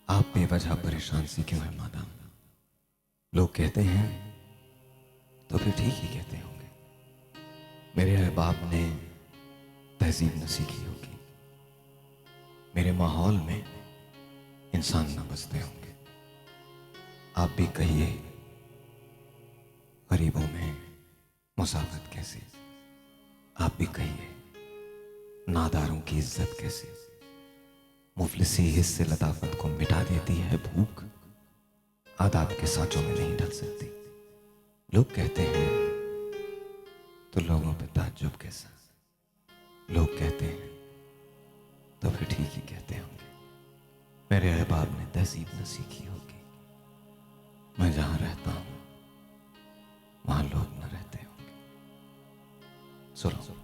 आप बेवजह परेशान सी क्यों है मादाम। लोग कहते हैं तो फिर ठीक ही कहते होंगे, मेरे अहबाब ने तहजीब न सीखी होगी। मेरे माहौल में इंसान न बसते होंगे। आप भी कहिए गरीबों में मुसाफत कैसे, आप भी कहिए नादारों की इज्जत कैसे। मुफलिसी हिस्से लताफत को मिटा देती है। भूख आदाब के सांचों में नहीं ढल सकती। लोग कहते हैं तो लोगों पे ताज्जुब कैसा। लोग कहते हैं तो फिर ठीक ही कहते होंगे, मेरे अहबाब ने तहजीब न सीखी होगी। मैं जहां रहता हूं वहां लोग न रहते होंगे। सुनो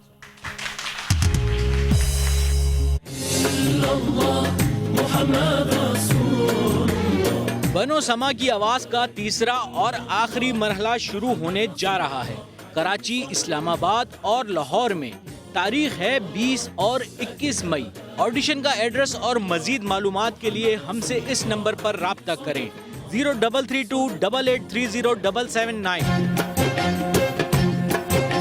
बनो समा की आवाज का तीसरा और आखिरी मरहला शुरू होने जा रहा है। कराची, इस्लामाबाद और लाहौर में तारीख है 20 और 21 मई। ऑडिशन का एड्रेस और मजीद मालूमात के लिए हमसे इस नंबर पर राब्ता करें 0332883079।